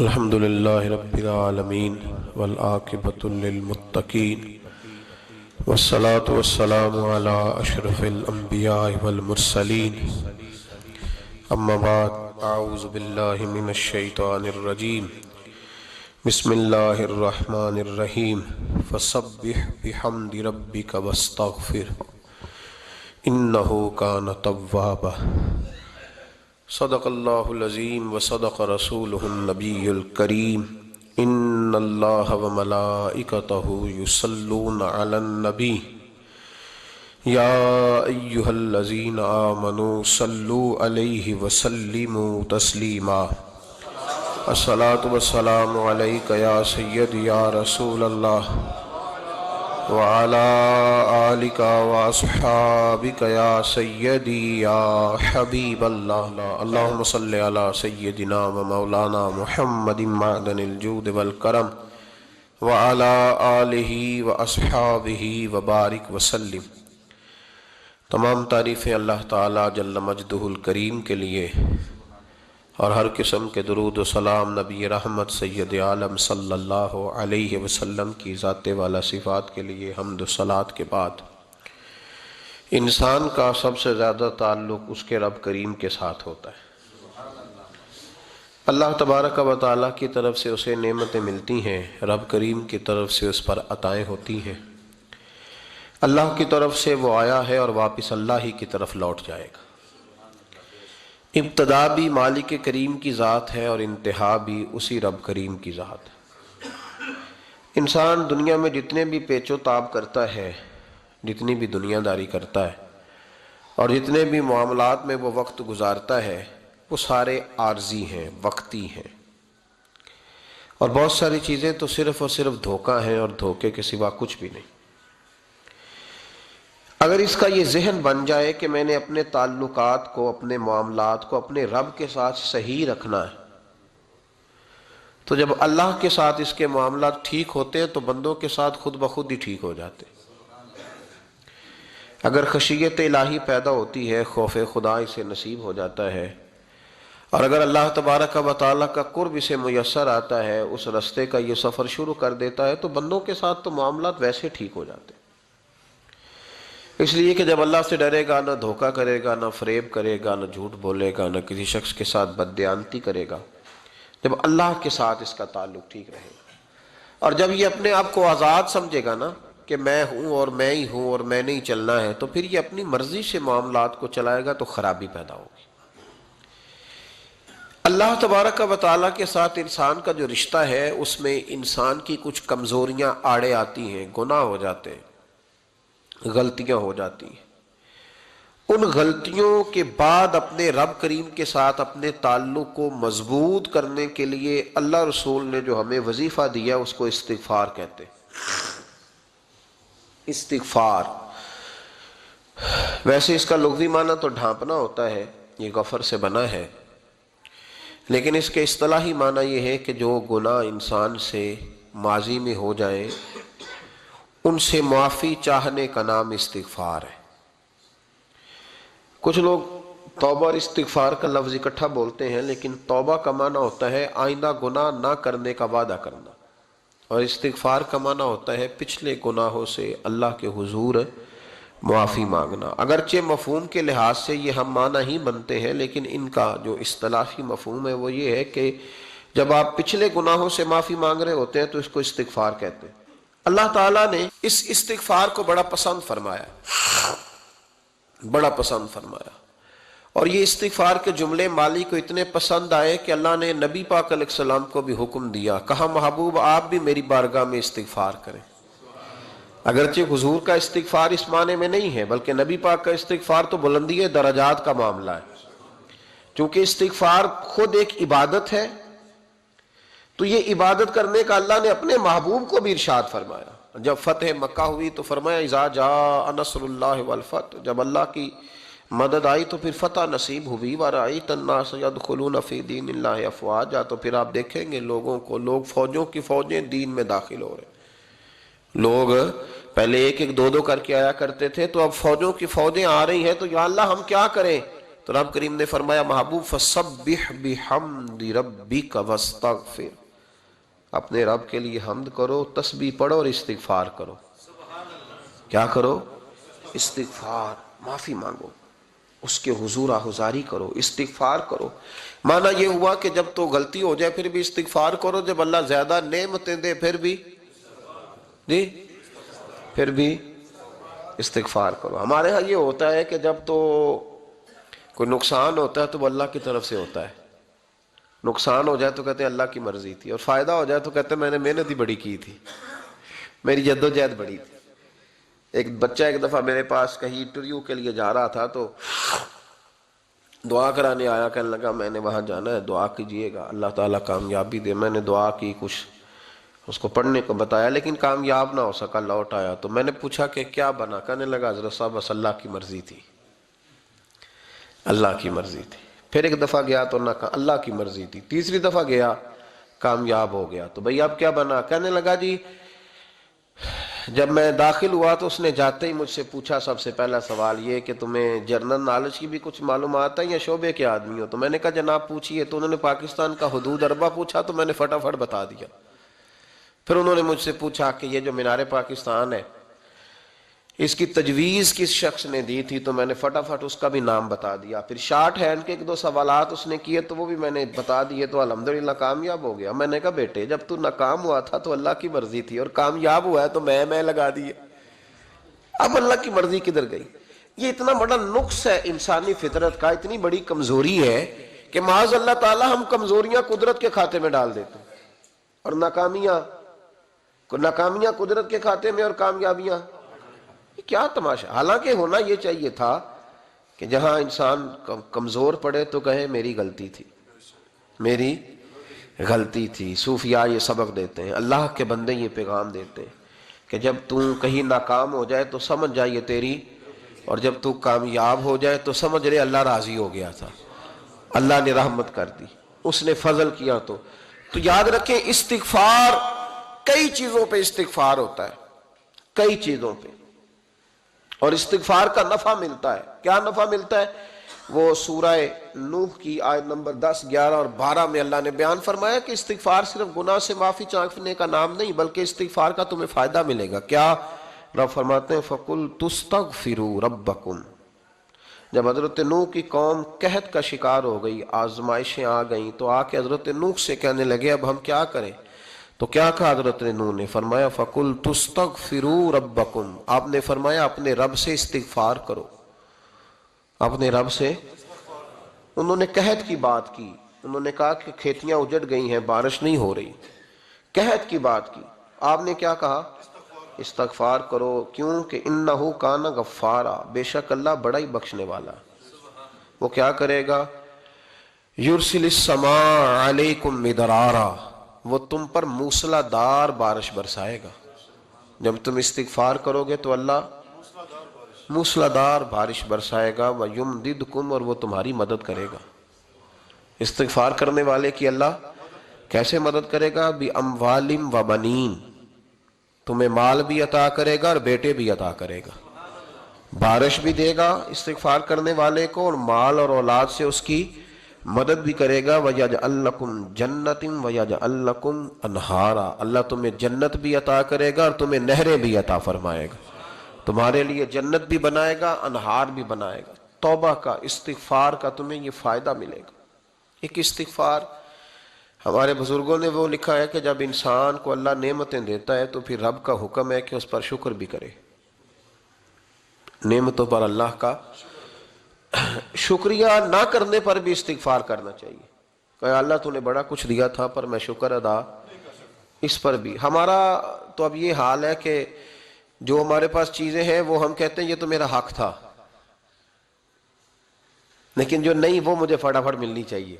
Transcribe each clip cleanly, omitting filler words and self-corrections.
الحمد للہ رب العالمین والعاقبۃ للمتقین والصلاة والسلام علی اشرف الانبیاء والمرسلین اما بعد اعوذ باللہ من الشیطان الرجیم بسم اللہ الرحمن الرحیم فسبح بحمد ربک واستغفر انہ کان توابا صدق اللہ العظیم وصدق رسولہ النبی الکریم ان اللہ وملائکتہ یصلون علی النبی یا ایہا الذین آمنوا صلوا علیہ وسلموا تسلیما الصلاة والسلام علیک یا سید یا رسول اللہ وعلى آلك وأصحابك يا سيدي يا حبيب الله اللهم صل على سيدنا ومولانا محمد معدن الجود والكرم وعلى آله وأصحابه وبارك وسلم۔ تمام تعریفیں اللہ تعالی جل مجدہ الکریم کے لیے اور ہر قسم کے درود و سلام نبی رحمت سید عالم صلی اللہ علیہ وسلم کی ذات والا صفات کے لیے حمد و صلات کے بعد انسان کا سب سے زیادہ تعلق اس کے رب کریم کے ساتھ ہوتا ہے۔ اللہ تبارک و تعالیٰ کی طرف سے اسے نعمتیں ملتی ہیں، رب کریم کی طرف سے اس پر عطائیں ہوتی ہیں۔ اللہ کی طرف سے وہ آیا ہے اور واپس اللہ ہی کی طرف لوٹ جائے گا۔ ابتدا بھی مالک کریم کی ذات ہے اور انتہا بھی اسی رب کریم کی ذات ہے۔ انسان دنیا میں جتنے بھی پیچ و تاب کرتا ہے، جتنی بھی دنیا داری کرتا ہے اور جتنے بھی معاملات میں وہ وقت گزارتا ہے، وہ سارے عارضی ہیں، وقتی ہیں، اور بہت ساری چیزیں تو صرف اور صرف دھوکہ ہیں اور دھوکے کے سوا کچھ بھی نہیں۔ اگر اس کا یہ ذہن بن جائے کہ میں نے اپنے تعلقات کو، اپنے معاملات کو اپنے رب کے ساتھ صحیح رکھنا ہے، تو جب اللہ کے ساتھ اس کے معاملات ٹھیک ہوتے ہیں تو بندوں کے ساتھ خود بخود ہی ٹھیک ہو جاتے ہیں۔ اگر خشیت الہی پیدا ہوتی ہے، خوف خدا اسے نصیب ہو جاتا ہے، اور اگر اللہ تبارک و تعالیٰ کا قرب اسے میسر آتا ہے، اس رستے کا یہ سفر شروع کر دیتا ہے، تو بندوں کے ساتھ تو معاملات ویسے ٹھیک ہو جاتے ہیں۔ اس لیے کہ جب اللہ سے ڈرے گا، نہ دھوکہ کرے گا، نہ فریب کرے گا، نہ جھوٹ بولے گا، نہ کسی شخص کے ساتھ بددیانتی کرے گا، جب اللہ کے ساتھ اس کا تعلق ٹھیک رہے گا، اور جب یہ اپنے آپ کو آزاد سمجھے گا نا کہ میں ہوں اور میں ہی ہوں اور میں نے ہی چلنا ہے، تو پھر یہ اپنی مرضی سے معاملات کو چلائے گا تو خرابی پیدا ہوگی۔ اللہ تبارک و تعالیٰ کے ساتھ انسان کا جو رشتہ ہے، اس میں انسان کی کچھ کمزوریاں آڑے آتی ہیں، گناہ ہو جاتے ہیں، غلطیاں ہو جاتی ہیں۔ ان غلطیوں کے بعد اپنے رب کریم کے ساتھ اپنے تعلق کو مضبوط کرنے کے لیے اللہ رسول نے جو ہمیں وظیفہ دیا اس کو استغفار کہتے ہیں۔ استغفار ویسے اس کا لغوی معنی تو ڈھانپنا ہوتا ہے، یہ غفر سے بنا ہے، لیکن اس کے اصطلاحی معنی یہ ہے کہ جو گناہ انسان سے ماضی میں ہو جائیں ان سے معافی چاہنے کا نام استغفار ہے۔ کچھ لوگ توبہ اور استغفار کا لفظ اکٹھا بولتے ہیں، لیکن توبہ کا معنی ہوتا ہے آئندہ گناہ نہ کرنے کا وعدہ کرنا، اور استغفار کا معنی ہوتا ہے پچھلے گناہوں سے اللہ کے حضور معافی مانگنا۔ اگرچہ مفہوم کے لحاظ سے یہ ہم معنی ہی بنتے ہیں، لیکن ان کا جو اصطلاحی مفہوم ہے وہ یہ ہے کہ جب آپ پچھلے گناہوں سے معافی مانگ رہے ہوتے ہیں تو اس کو استغفار کہتے ہیں۔ اللہ تعالیٰ نے اس استغفار کو بڑا پسند فرمایا، بڑا پسند فرمایا، اور یہ استغفار کے جملے مالی کو اتنے پسند آئے کہ اللہ نے نبی پاک علیہ السلام کو بھی حکم دیا، کہا محبوب آپ بھی میری بارگاہ میں استغفار کریں۔ اگرچہ حضور کا استغفار اس معنی میں نہیں ہے، بلکہ نبی پاک کا استغفار تو بلندی درجات کا معاملہ ہے، چونکہ استغفار خود ایک عبادت ہے، تو یہ عبادت کرنے کا اللہ نے اپنے محبوب کو بھی ارشاد فرمایا۔ جب فتح مکہ ہوئی تو فرمایا اذا جاء نصر اللہ والفتح، جب اللہ کی مدد آئی تو پھر فتح نصیب ہوئی، وَرَأَيْتَ النَّاسَ يَدْخُلُونَ فِي دِينِ اللَّهِ أَفْوَاجًا، تو پھر آپ دیکھیں گے لوگوں کو، لوگ فوجوں کی فوجیں دین میں داخل ہو رہے ہیں۔ لوگ پہلے ایک ایک دو دو کر کے آیا کرتے تھے، تو اب فوجوں کی فوجیں آ رہی ہیں، تو یا اللہ ہم کیا کریں؟ تو رب کریم نے فرمایا محبوب فسبح بحمد ربک واستغفر، اپنے رب کے لیے حمد کرو، تسبیح پڑھو اور استغفار کرو۔ کیا کرو؟ استغفار، معافی مانگو، اس کے حضور آہذاری کرو، استغفار کرو۔ معنی یہ ہوا کہ جب تو غلطی ہو جائے پھر بھی استغفار کرو، جب اللہ زیادہ نعمتیں دے پھر بھی پھر بھی استغفار کرو۔ ہمارے ہاں یہ ہوتا ہے کہ جب تو کوئی نقصان ہوتا ہے تو وہ اللہ کی طرف سے ہوتا ہے، نقصان ہو جائے تو کہتے ہیں اللہ کی مرضی تھی، اور فائدہ ہو جائے تو کہتے ہیں میں نے محنت ہی بڑی کی تھی، میری جدوجہد بڑی تھی۔ ایک بچہ ایک دفعہ میرے پاس کہیں انٹرویو کے لیے جا رہا تھا تو دعا کرانے آیا، کہنے لگا میں نے وہاں جانا ہے، دعا کیجئے گا اللہ تعالیٰ کامیابی دے۔ میں نے دعا کی، کچھ اس کو پڑھنے کو بتایا لیکن کامیاب نہ ہو سکا، لوٹ آیا۔ تو میں نے پوچھا کہ کیا بنا؟ کہنے لگا حضرت صاحب بس اللہ کی مرضی تھی، اللہ کی مرضی تھی۔ پھر ایک دفعہ گیا تو نہ کہا اللہ کی مرضی تھی، تیسری دفعہ گیا کامیاب ہو گیا۔ تو بھئی اب کیا بنا؟ کہنے لگا جی جب میں داخل ہوا تو اس نے جاتے ہی مجھ سے پوچھا سب سے پہلا سوال یہ کہ تمہیں جنرل نالج کی بھی کچھ معلومات ہے یا شعبے کے آدمی ہو؟ تو میں نے کہا جناب پوچھئے۔ تو انہوں نے پاکستان کا حدود اربہ پوچھا تو میں نے فٹافٹ بتا دیا۔ پھر انہوں نے مجھ سے پوچھا کہ یہ جو مینار پاکستان ہے اس کی تجویز کس شخص نے دی تھی؟ تو میں نے فٹافٹ اس کا بھی نام بتا دیا۔ پھر شارٹ ہینڈ کے ایک دو سوالات اس نے کیے تو وہ بھی میں نے بتا دیے، تو الحمدللہ کامیاب ہو گیا۔ میں نے کہا بیٹے جب تو ناکام ہوا تھا تو اللہ کی مرضی تھی، اور کامیاب ہوا ہے تو میں لگا دیے، اب اللہ کی مرضی کدھر گئی؟ یہ اتنا بڑا نقص ہے انسانی فطرت کا، اتنی بڑی کمزوری ہے کہ معاذ اللہ تعالی ہم کمزوریاں قدرت کے کھاتے میں ڈال دیتے ہیں، اور ناکامیاں قدرت کے کھاتے میں، اور کامیابیاں کیا تماشا۔ حالانکہ ہونا یہ چاہیے تھا کہ جہاں انسان کمزور پڑے تو کہے میری غلطی تھی، میری غلطی تھی۔ صوفیاء یہ سبق دیتے ہیں، اللہ کے بندے یہ پیغام دیتے ہیں کہ جب تو کہیں ناکام ہو جائے تو سمجھ جائے تیری، اور جب تو کامیاب ہو جائے تو سمجھ رہے اللہ راضی ہو گیا تھا، اللہ نے رحمت کر دی، اس نے فضل کیا۔ تو یاد رکھیں استغفار، کئی چیزوں پہ استغفار ہوتا ہے، کئی چیزوں پہ، اور استغفار کا نفع ملتا ہے۔ کیا نفع ملتا ہے؟ وہ سورہ نوح کی آیت نمبر 10، 11 اور 12 میں اللہ نے بیان فرمایا کہ استغفار صرف گناہ سے معافی چاہنے کا نام نہیں بلکہ استغفار کا تمہیں فائدہ ملے گا۔ کیا؟ رب فرماتے ہیں فَقُلْ تُسْتَغْفِرُوا رَبَّكُمْ۔ جب حضرت نوح کی قوم قحط کا شکار ہو گئی، آزمائشیں آ گئیں، تو آ کے حضرت نوح سے کہنے لگے اب ہم کیا کریں؟ تو کیا کہا حضرت نوح نے؟ فرمایا فَقُلْ تُسْتَغْفِرُوا رَبَّكُمْ، آپ نے فرمایا اپنے رب سے استغفار کرو، اپنے رب سے۔ انہوں نے قحط کی بات کی، انہوں نے کہا کہ کھیتیاں اجڑ گئی ہیں، بارش نہیں ہو رہی، قحط کی بات کی۔ آپ نے کیا کہا؟ استغفار کرو، کیوں کہ انہو کان غفارا، بے شک اللہ بڑا ہی بخشنے والا۔ وہ کیا کرے گا؟ یرسل السماء علیکم مدرارا، وہ تم پر موسلا دار بارش برسائے گا۔ جب تم استغفار کرو گے تو اللہ موسلا دار بارش برسائے گا، وَيُمْدِدْكُمْ، اور وہ تمہاری مدد کرے گا۔ استغفار کرنے والے کی اللہ کیسے مدد کرے گا؟ بِأَمْوَالٍ وَبَنِينَ، تمہیں مال بھی عطا کرے گا اور بیٹے بھی عطا کرے گا، بارش بھی دے گا استغفار کرنے والے کو، اور مال اور اولاد سے اس کی مدد بھی کرے گا۔ وَيَجْعَلْ لَكُمْ جَنَّةٍ وَيَجْعَلْ لَكُمْ أَنْهَارًا، اللہ تمہیں جنت بھی عطا کرے گا اور تمہیں نہریں بھی عطا فرمائے گا، تمہارے لیے جنت بھی بنائے گا، انہار بھی بنائے گا۔ توبہ کا، استغفار کا تمہیں یہ فائدہ ملے گا۔ ایک استغفار، ہمارے بزرگوں نے وہ لکھا ہے کہ جب انسان کو اللہ نعمتیں دیتا ہے تو پھر رب کا حکم ہے کہ اس پر شکر بھی کرے، نعمتوں پر اللہ کا شکریہ نہ کرنے پر بھی استغفار کرنا چاہیے کہ اللہ تو نے بڑا کچھ دیا تھا پر میں شکر ادا اس پر بھی۔ ہمارا تو اب یہ حال ہے کہ جو ہمارے پاس چیزیں ہیں وہ ہم کہتے ہیں یہ تو میرا حق تھا، لیکن جو نہیں وہ مجھے فٹافٹ ملنی چاہیے۔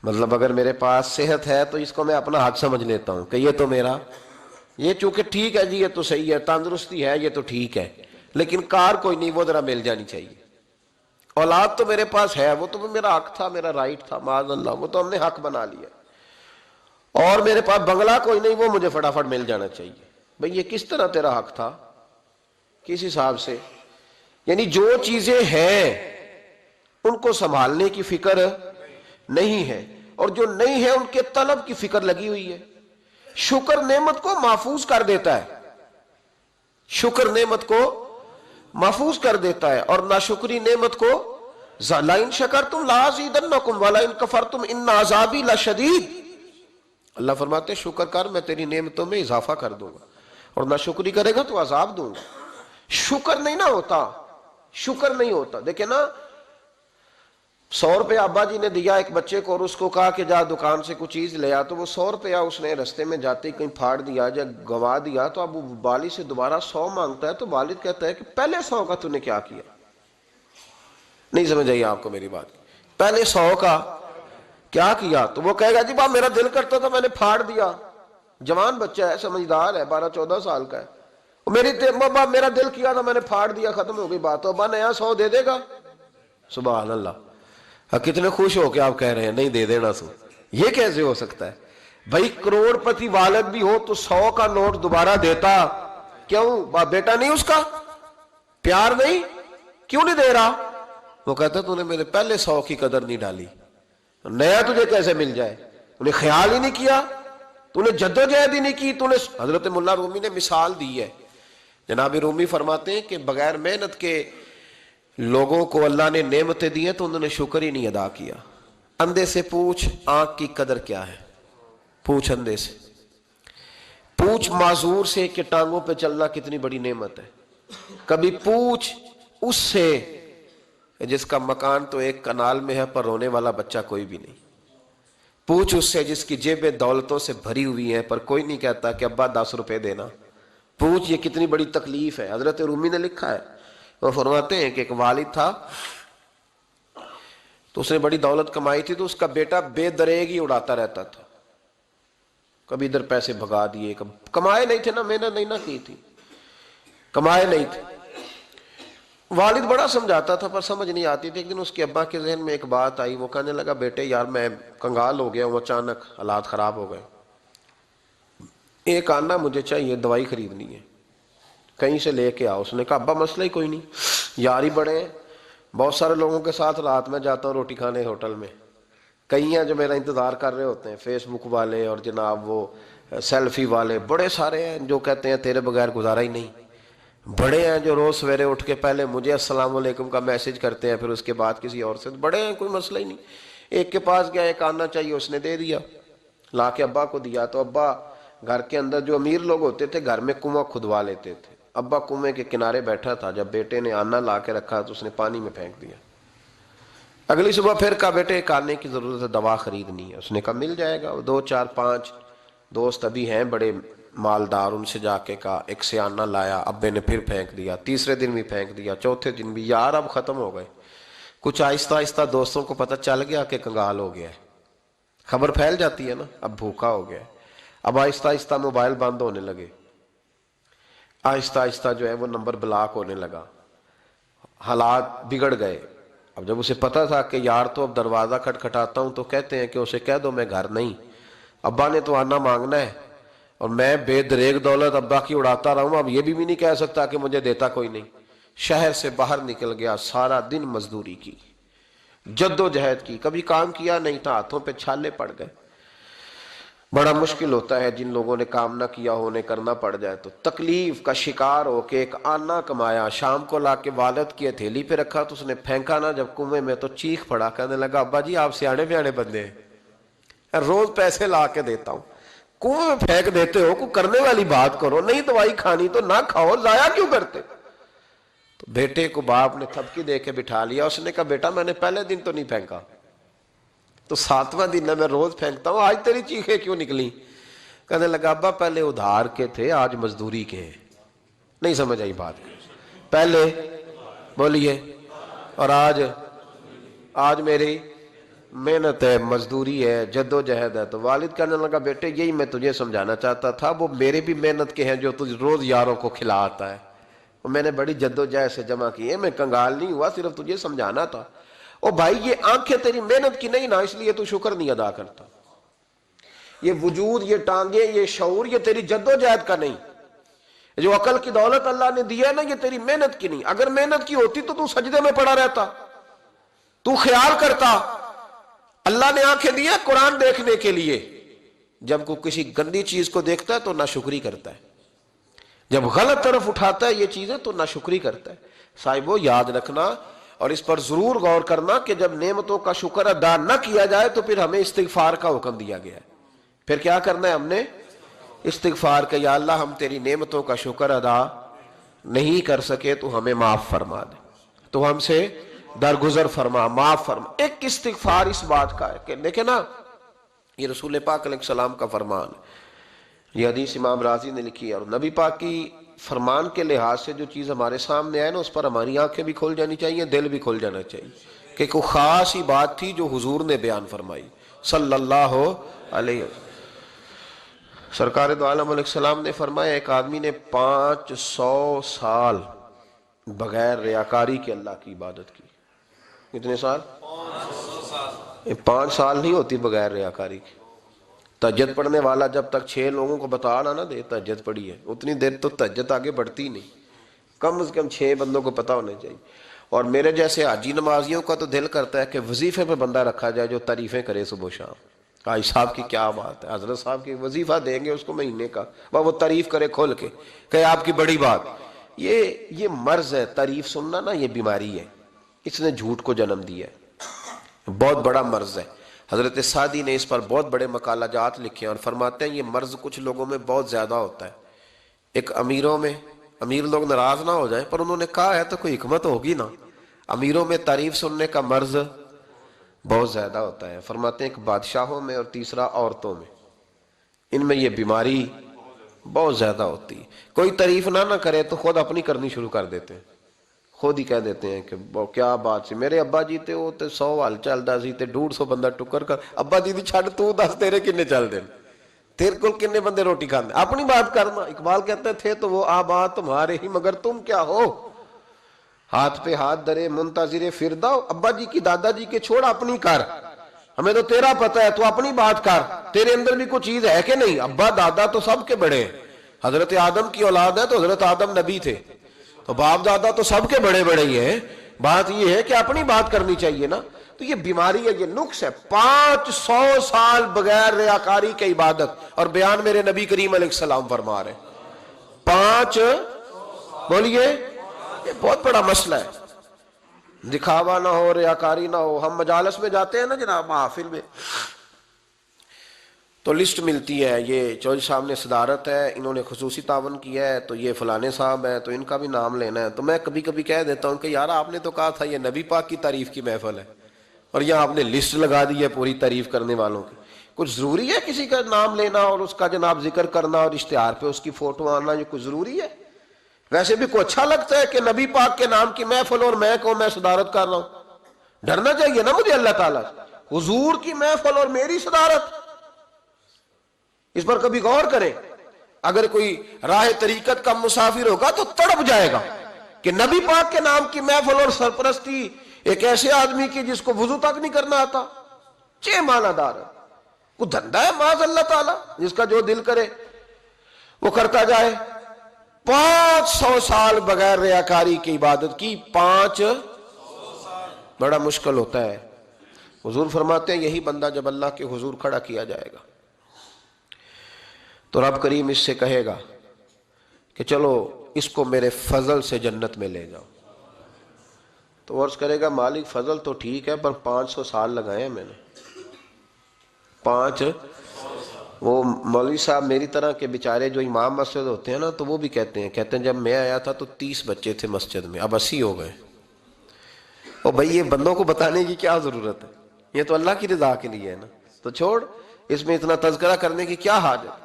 مطلب اگر میرے پاس صحت ہے تو اس کو میں اپنا حق سمجھ لیتا ہوں کہ یہ تو میرا، یہ چونکہ ٹھیک ہے جی یہ تو صحیح ہے، تندرستی ہے یہ تو ٹھیک ہے، لیکن کار کوئی نہیں، وہ ذرا مل جانی چاہیے۔ اولاد تو میرے پاس ہے، وہ تو میرا حق تھا، میرا رائٹ تھا، معاذ اللہ وہ تو ہم نے حق بنا لیا۔ اور میرے پاس بنگلہ کوئی نہیں، وہ مجھے فٹافٹ مل جانا چاہیے۔ بھئی یہ کس طرح تیرا حق تھا؟ کس حساب سے؟ یعنی جو چیزیں ہیں ان کو سنبھالنے کی فکر نہیں ہے، اور جو نہیں ہے ان کے طلب کی فکر لگی ہوئی ہے۔ شکر نعمت کو محفوظ کر دیتا ہے، شکر نعمت کو محفوظ کر دیتا ہے، اور ناشکری نعمت کو لَئِن شَكَرْتُمْ لَأَزِيدَنَّكُمْ وَلَئِن كَفَرْتُمْ إِنَّ عَذَابِي لَشَدِيدٌ۔ اللہ فرماتے ہیں شکر کر، میں تیری نعمتوں میں اضافہ کر دوں گا، اور ناشکری کرے گا تو عذاب دوں گا۔ شکر نہیں نہ ہوتا، شکر نہیں ہوتا۔ دیکھیں نا، 100 روپے ابا جی نے دیا ایک بچے کو، اور اس کو کہا کہ جا دکان سے کچھ چیز لے آ، تو وہ 100 روپیہ اس نے رستے میں جاتے ہی کہیں پھاڑ دیا یا گوا دیا، تو اب وہ والد سے دوبارہ 100 مانگتا ہے، تو والد کہتا ہے کہ پہلے 100 کا تو نے کیا کیا؟ نہیں سمجھ آئی آپ کو میری بات؟ پہلے 100 کا کیا کیا؟ تو وہ کہے گا جی باپ میرا دل کرتا تھا میں نے پھاڑ دیا۔ جوان بچہ ہے، سمجھدار ہے، 12-14 سال کا ہے، میرا دل کیا تھا میں نے پھاڑ دیا، ختم ہو گئی بات۔ تو ابا نیا 100 دے دے گا؟ سبحان اللہ، کتنے خوش ہو کے آپ کہہ رہے ہیں نہیں دے دینا سو، یہ کیسے ہو سکتا ہے بھائی؟ کروڑ پتی والد بھی ہو تو 100 کا نوٹ دوبارہ دیتا کیوں؟ بیٹا نہیں اس کا پیار نہیں، کیوں نہیں دے رہا؟ وہ کہتا تو نے میرے پہلے 100 کی قدر نہیں ڈالی، نیا تجھے کیسے مل جائے؟ تو نے خیال ہی نہیں کیا، تو نے جدوجہد ہی نہیں کی، تو نے۔ حضرت مولا رومی نے مثال دی ہے، جناب رومی فرماتے ہیں کہ بغیر محنت کے لوگوں کو اللہ نے نعمتیں دی ہیں تو انہوں نے شکر ہی نہیں ادا کیا۔ اندھے سے پوچھ آنکھ کی قدر کیا ہے، پوچھ اندھے سے، پوچھ معذور سے کہ ٹانگوں پہ چلنا کتنی بڑی نعمت ہے۔ کبھی پوچھ اس سے جس کا مکان تو ایک کنال میں ہے پر رونے والا بچہ کوئی بھی نہیں۔ پوچھ اس سے جس کی جیبیں دولتوں سے بھری ہوئی ہیں پر کوئی نہیں کہتا کہ ابا 10 روپے دینا۔ پوچھ یہ کتنی بڑی تکلیف ہے۔ حضرت رومی نے لکھا ہے، وہ فرماتے ہیں کہ ایک والد تھا تو اس نے بڑی دولت کمائی تھی، تو اس کا بیٹا بے دریغ ہی اڑاتا رہتا تھا، کبھی ادھر پیسے بھگا دیے، کمائے نہیں تھے نا، محنت نہیں نہ کی تھی، کمائے نہیں تھے۔ والد بڑا سمجھاتا تھا پر سمجھ نہیں آتی تھی۔ ایک دن اس کے ابا کے ذہن میں ایک بات آئی، وہ کہنے لگا بیٹے یار میں کنگال ہو گیا ہوں، اچانک حالات خراب ہو گئے، ایک آنا مجھے چاہیے، دوائی خریدنی ہے، کہیں سے لے کے آؤ۔ اس نے کہا ابا مسئلہ ہی کوئی نہیں، یار ہی بڑے ہیں، بہت سارے لوگوں کے ساتھ رات میں جاتا ہوں روٹی کھانے ہوٹل میں، کئی ہیں جو میرا انتظار کر رہے ہوتے ہیں، فیس بک والے اور جناب وہ سیلفی والے، بڑے سارے ہیں جو کہتے ہیں تیرے بغیر گزارا ہی نہیں، بڑے ہیں جو روز سویرے اٹھ کے پہلے مجھے السلام علیکم کا میسج کرتے ہیں پھر اس کے بعد کسی اور سے، بڑے ہیں کوئی مسئلہ ہی نہیں۔ ایک کے پاس گیا، ایک آنا چاہیے، اس نے دے دیا، لا کے ابا کو دیا۔ تو ابا گھر کے اندر جو امیر لوگ ہوتے تھے گھر میں کنواں کھدوا لیتے تھے، ابا کنویں کے کنارے بیٹھا تھا، جب بیٹے نے آنا لا کے رکھا تو اس نے پانی میں پھینک دیا۔ اگلی صبح پھر کہا بیٹے ایک آنے کی ضرورت ہے، دوا خریدنی ہے۔ اس نے کہا مل جائے گا۔ 2 4 5 دوست ابھی ہیں بڑے مالدار، ان سے جا کے کہا، ایک سے آنا لایا، ابے نے پھر پھینک دیا، تیسرے دن بھی پھینک دیا، چوتھے دن بھی، یار اب ختم ہو گئے۔ کچھ آہستہ آہستہ دوستوں کو پتہ چل گیا کہ کنگال ہو گیا ہے، خبر پھیل جاتی ہے نا، اب بھوکا ہو گیا ہے۔ اب آہستہ آہستہ موبائل بند ہونے لگے، آہستہ آہستہ جو ہے وہ نمبر بلاک ہونے لگا، حالات بگڑ گئے۔ اب جب اسے پتہ تھا کہ یار تو اب دروازہ کھٹکھٹاتا ہوں تو کہتے ہیں کہ اسے کہہ دو میں گھر نہیں، ابا نے تو آنا مانگنا ہے، اور میں بے دریغ دولت ابا کی اڑاتا رہا ہوں، اب یہ بھی نہیں کہہ سکتا کہ مجھے دیتا کوئی نہیں۔ شہر سے باہر نکل گیا، سارا دن مزدوری کی، جد و جہد کی، کبھی کام کیا نہیں تھا، ہاتھوں پہ چھالے پڑ گئے۔ بڑا مشکل ہوتا ہے جن لوگوں نے کام نہ کیا ہو، انہیں کرنا پڑ جائے تو تکلیف کا شکار ہو کے ایک آنا کمایا، شام کو لا کے والد کی ہتھیلی پہ رکھا تو اس نے پھینکا نا جب کنویں میں تو چیخ پڑا، کہنے لگا ابا جی آپ سیانے بیانے بندے ہیں، روز پیسے لا کے دیتا ہوں، کنویں میں پھینک دیتے ہو، کوئی کرنے والی بات کرو، نہیں دوائی کھانی تو نہ کھاؤ، ضائع کیوں کرتے؟ تو بیٹے کو باپ نے تھپکی دے کے بٹھا لیا، اس نے کہا بیٹا میں نے پہلے دن تو نہیں پھینکا، تو 7واں دن میں روز پھینکتا ہوں، آج تیری چیخیں کیوں نکلی؟ کہنے لگا ابا پہلے ادھار کے تھے آج مزدوری کے ہیں۔ نہیں سمجھ آئی بات؟ پہلے بولیے، اور آج میری محنت ہے، مزدوری ہے، جد و جہد ہے۔ تو والد کہنے لگا بیٹے یہی میں تجھے سمجھانا چاہتا تھا، وہ میرے بھی محنت کے ہیں جو تجھ روز یاروں کو کھلا آتا ہے، اور میں نے بڑی جد و جہد سے جمع کی ہے، میں کنگال نہیں ہوا، صرف تجھے سمجھانا تھا۔ او بھائی یہ آنکھیں تیری محنت کی نہیں نا، اس لیے تو شکر نہیں ادا کرتا، یہ وجود، یہ ٹانگیں، یہ شعور، یہ تیری جد و جہد کا نہیں، جو عقل کی دولت اللہ نے دی ہے نا، یہ تیری محنت کی نہیں، اگر محنت کی ہوتی تو سجدے میں پڑا رہتا، تو خیال کرتا اللہ نے آنکھیں دی ہیں قرآن دیکھنے کے لیے، جب کوئی کسی گندی چیز کو دیکھتا ہے تو ناشکری کرتا ہے، جب غلط طرف اٹھاتا ہے یہ چیزیں تو ناشکری کرتا ہے۔ صاحبو یاد رکھنا اور اس پر ضرور غور کرنا کہ جب نعمتوں کا شکر ادا نہ کیا جائے تو پھر ہمیں استغفار کا حکم دیا گیا ہے۔ پھر کیا کرنا ہے ہم نے؟ استغفار کہ یا اللہ ہم تیری نعمتوں کا شکر ادا نہیں کر سکے تو ہمیں معاف فرما دے، تو ہم سے درگزر فرما، معاف فرما۔ ایک استغفار اس بات کا ہے کہ دیکھیں نا، یہ رسول پاک علیہ السلام کا فرمان ہے، یہ حدیث امام رازی نے لکھی ہے، اور نبی پاک کی فرمان کے لحاظ سے جو چیز ہمارے سامنے آئے نا اس پر ہماری آنکھیں بھی کھل جانی چاہیے، دل بھی کھل جانا چاہیے کہ کوئی خاص ہی بات تھی جو حضور نے بیان فرمائی صلی اللہ علیہ وسلم۔ سرکار دو عالم علیہ السلام نے فرمایا ایک آدمی نے 500 سال بغیر ریاکاری کے اللہ کی عبادت کی۔ کتنے سال؟ 5 سال نہیں ہوتی بغیر ریاکاری کی۔ تہجد پڑھنے والا جب تک 6 لوگوں کو بتا نہ دے تہجد پڑھی ہے، اتنی دیر تو تہجد آگے بڑھتی نہیں، کم از کم 6 بندوں کو پتا ہونے چاہیے۔ اور میرے جیسے حاجی نمازیوں کا تو دل کرتا ہے کہ وظیفے پہ بندہ رکھا جائے جو تعریفیں کرے صبح و شام۔ حاجی صاحب کی کیا بات ہے، حضرت صاحب کی وظیفہ دیں گے اس کو مہینے کا، وہ تعریف کرے کھول کے کہ آپ کی بڑی بات۔ یہ مرض ہے، تعریف سننا نا یہ بیماری ہے، اس نے جھوٹ کو جنم دیا ہے، بہت بڑا مرض ہے۔ حضرت سعدی نے اس پر بہت بڑے مقالہ جات لکھے ہیں اور فرماتے ہیں یہ مرض کچھ لوگوں میں بہت زیادہ ہوتا ہے۔ ایک امیروں میں، امیر لوگ ناراض نہ ہو جائیں پر انہوں نے کہا ہے تو کوئی حکمت ہوگی نا، امیروں میں تعریف سننے کا مرض بہت زیادہ ہوتا ہے۔ فرماتے ہیں ایک بادشاہوں میں اور تیسرا عورتوں میں، ان میں یہ بیماری بہت زیادہ ہوتی ہے۔ کوئی تعریف نہ کرے تو خود اپنی کرنی شروع کر دیتے ہیں، خود ہی کہہ دیتے ہیں کہ کیا بات سی میرے ابا جی تے وہ تے 100 حال چلدا سی تے 150 بندہ ٹکر کر، ابا جی دی چھڑ تو دس تیرے کنے چل دے، تیرے کل کنے بندے روٹی کھاندے، اپنی بات کرنا۔ اقبال کہتے تھے تو وہ آباد تمہارے ہی مگر تم کیا ہو، ہاتھ پہ ہاتھ درے منتظر فرداؤ، ابا جی کی دادا جی کے چھوڑ اپنی کر، ہمیں تو تیرا پتہ ہے تو اپنی بات کر، تیرے اندر بھی کوئی چیز ہے کہ نہیں۔ ابا دادا تو سب کے بڑے ہیں، حضرت آدم کی اولاد ہے تو حضرت آدم نبی تھے، تو باپ دادا تو سب کے بڑے بڑے ہی ہیں، بات یہ ہے کہ اپنی بات کرنی چاہیے نا۔ تو یہ بیماری ہے، یہ نقص ہے۔ 500 سال بغیر ریاکاری کی عبادت، اور بیان میرے نبی کریم علیہ السلام فرما رہے ہیں 5، بولیے، یہ بہت بڑا مسئلہ ہے، دکھاوا نہ ہو، ریاکاری نہ ہو۔ ہم مجالس میں جاتے ہیں نا جناب، محافل میں، تو لسٹ ملتی ہے، یہ چودھری صاحب نے صدارت ہے، انہوں نے خصوصی تعاون کیا ہے، تو یہ فلانے صاحب ہے تو ان کا بھی نام لینا ہے۔ تو میں کبھی کبھی کہہ دیتا ہوں کہ یار آپ نے تو کہا تھا یہ نبی پاک کی تعریف کی محفل ہے، اور یہاں آپ نے لسٹ لگا دی ہے پوری تعریف کرنے والوں کی۔ کچھ ضروری ہے کسی کا نام لینا اور اس کا جناب ذکر کرنا اور اشتہار پہ اس کی فوٹو آنا، یہ کچھ ضروری ہے؟ ویسے بھی کوئی اچھا لگتا ہے کہ نبی پاک کے نام کی محفل اور میں صدارت کر رہا ہوں؟ ڈرنا چاہیے نا مجھے اللہ تعالیٰ سے، حضور کی محفل اور میری صدارت، اس پر کبھی غور کریں۔ اگر کوئی راہ طریقت کا مسافر ہوگا تو تڑپ جائے گا کہ نبی پاک کے نام کی محفل اور سرپرستی ایک ایسے آدمی کی جس کو وضو تک نہیں کرنا آتا، چھ معنی دار ہے، وہ دھندا ہے معاذ اللہ تعالیٰ، جس کا جو دل کرے وہ کرتا جائے۔ 500 سال بغیر ریاکاری کی عبادت کی، 500 بڑا مشکل ہوتا ہے۔ حضور فرماتے ہیں یہی بندہ جب اللہ کے حضور کھڑا کیا جائے گا تو رب کریم اس سے کہے گا کہ چلو اس کو میرے فضل سے جنت میں لے جاؤ، تو عرض کرے گا مالک فضل تو ٹھیک ہے پر 500 سال لگائے ہیں میں نے، 5۔ وہ مولوی صاحب میری طرح کے بیچارے جو امام مسجد ہوتے ہیں نا تو وہ بھی کہتے ہیں جب میں آیا تھا تو 30 بچے تھے مسجد میں، اب 80 ہو گئے۔ اور بھائی یہ بندوں کو بتانے کی کیا ضرورت ہے، یہ تو اللہ کی رضا کے لیے ہے نا، تو چھوڑ اس میں اتنا تذکرہ کرنے کی کیا حاجت۔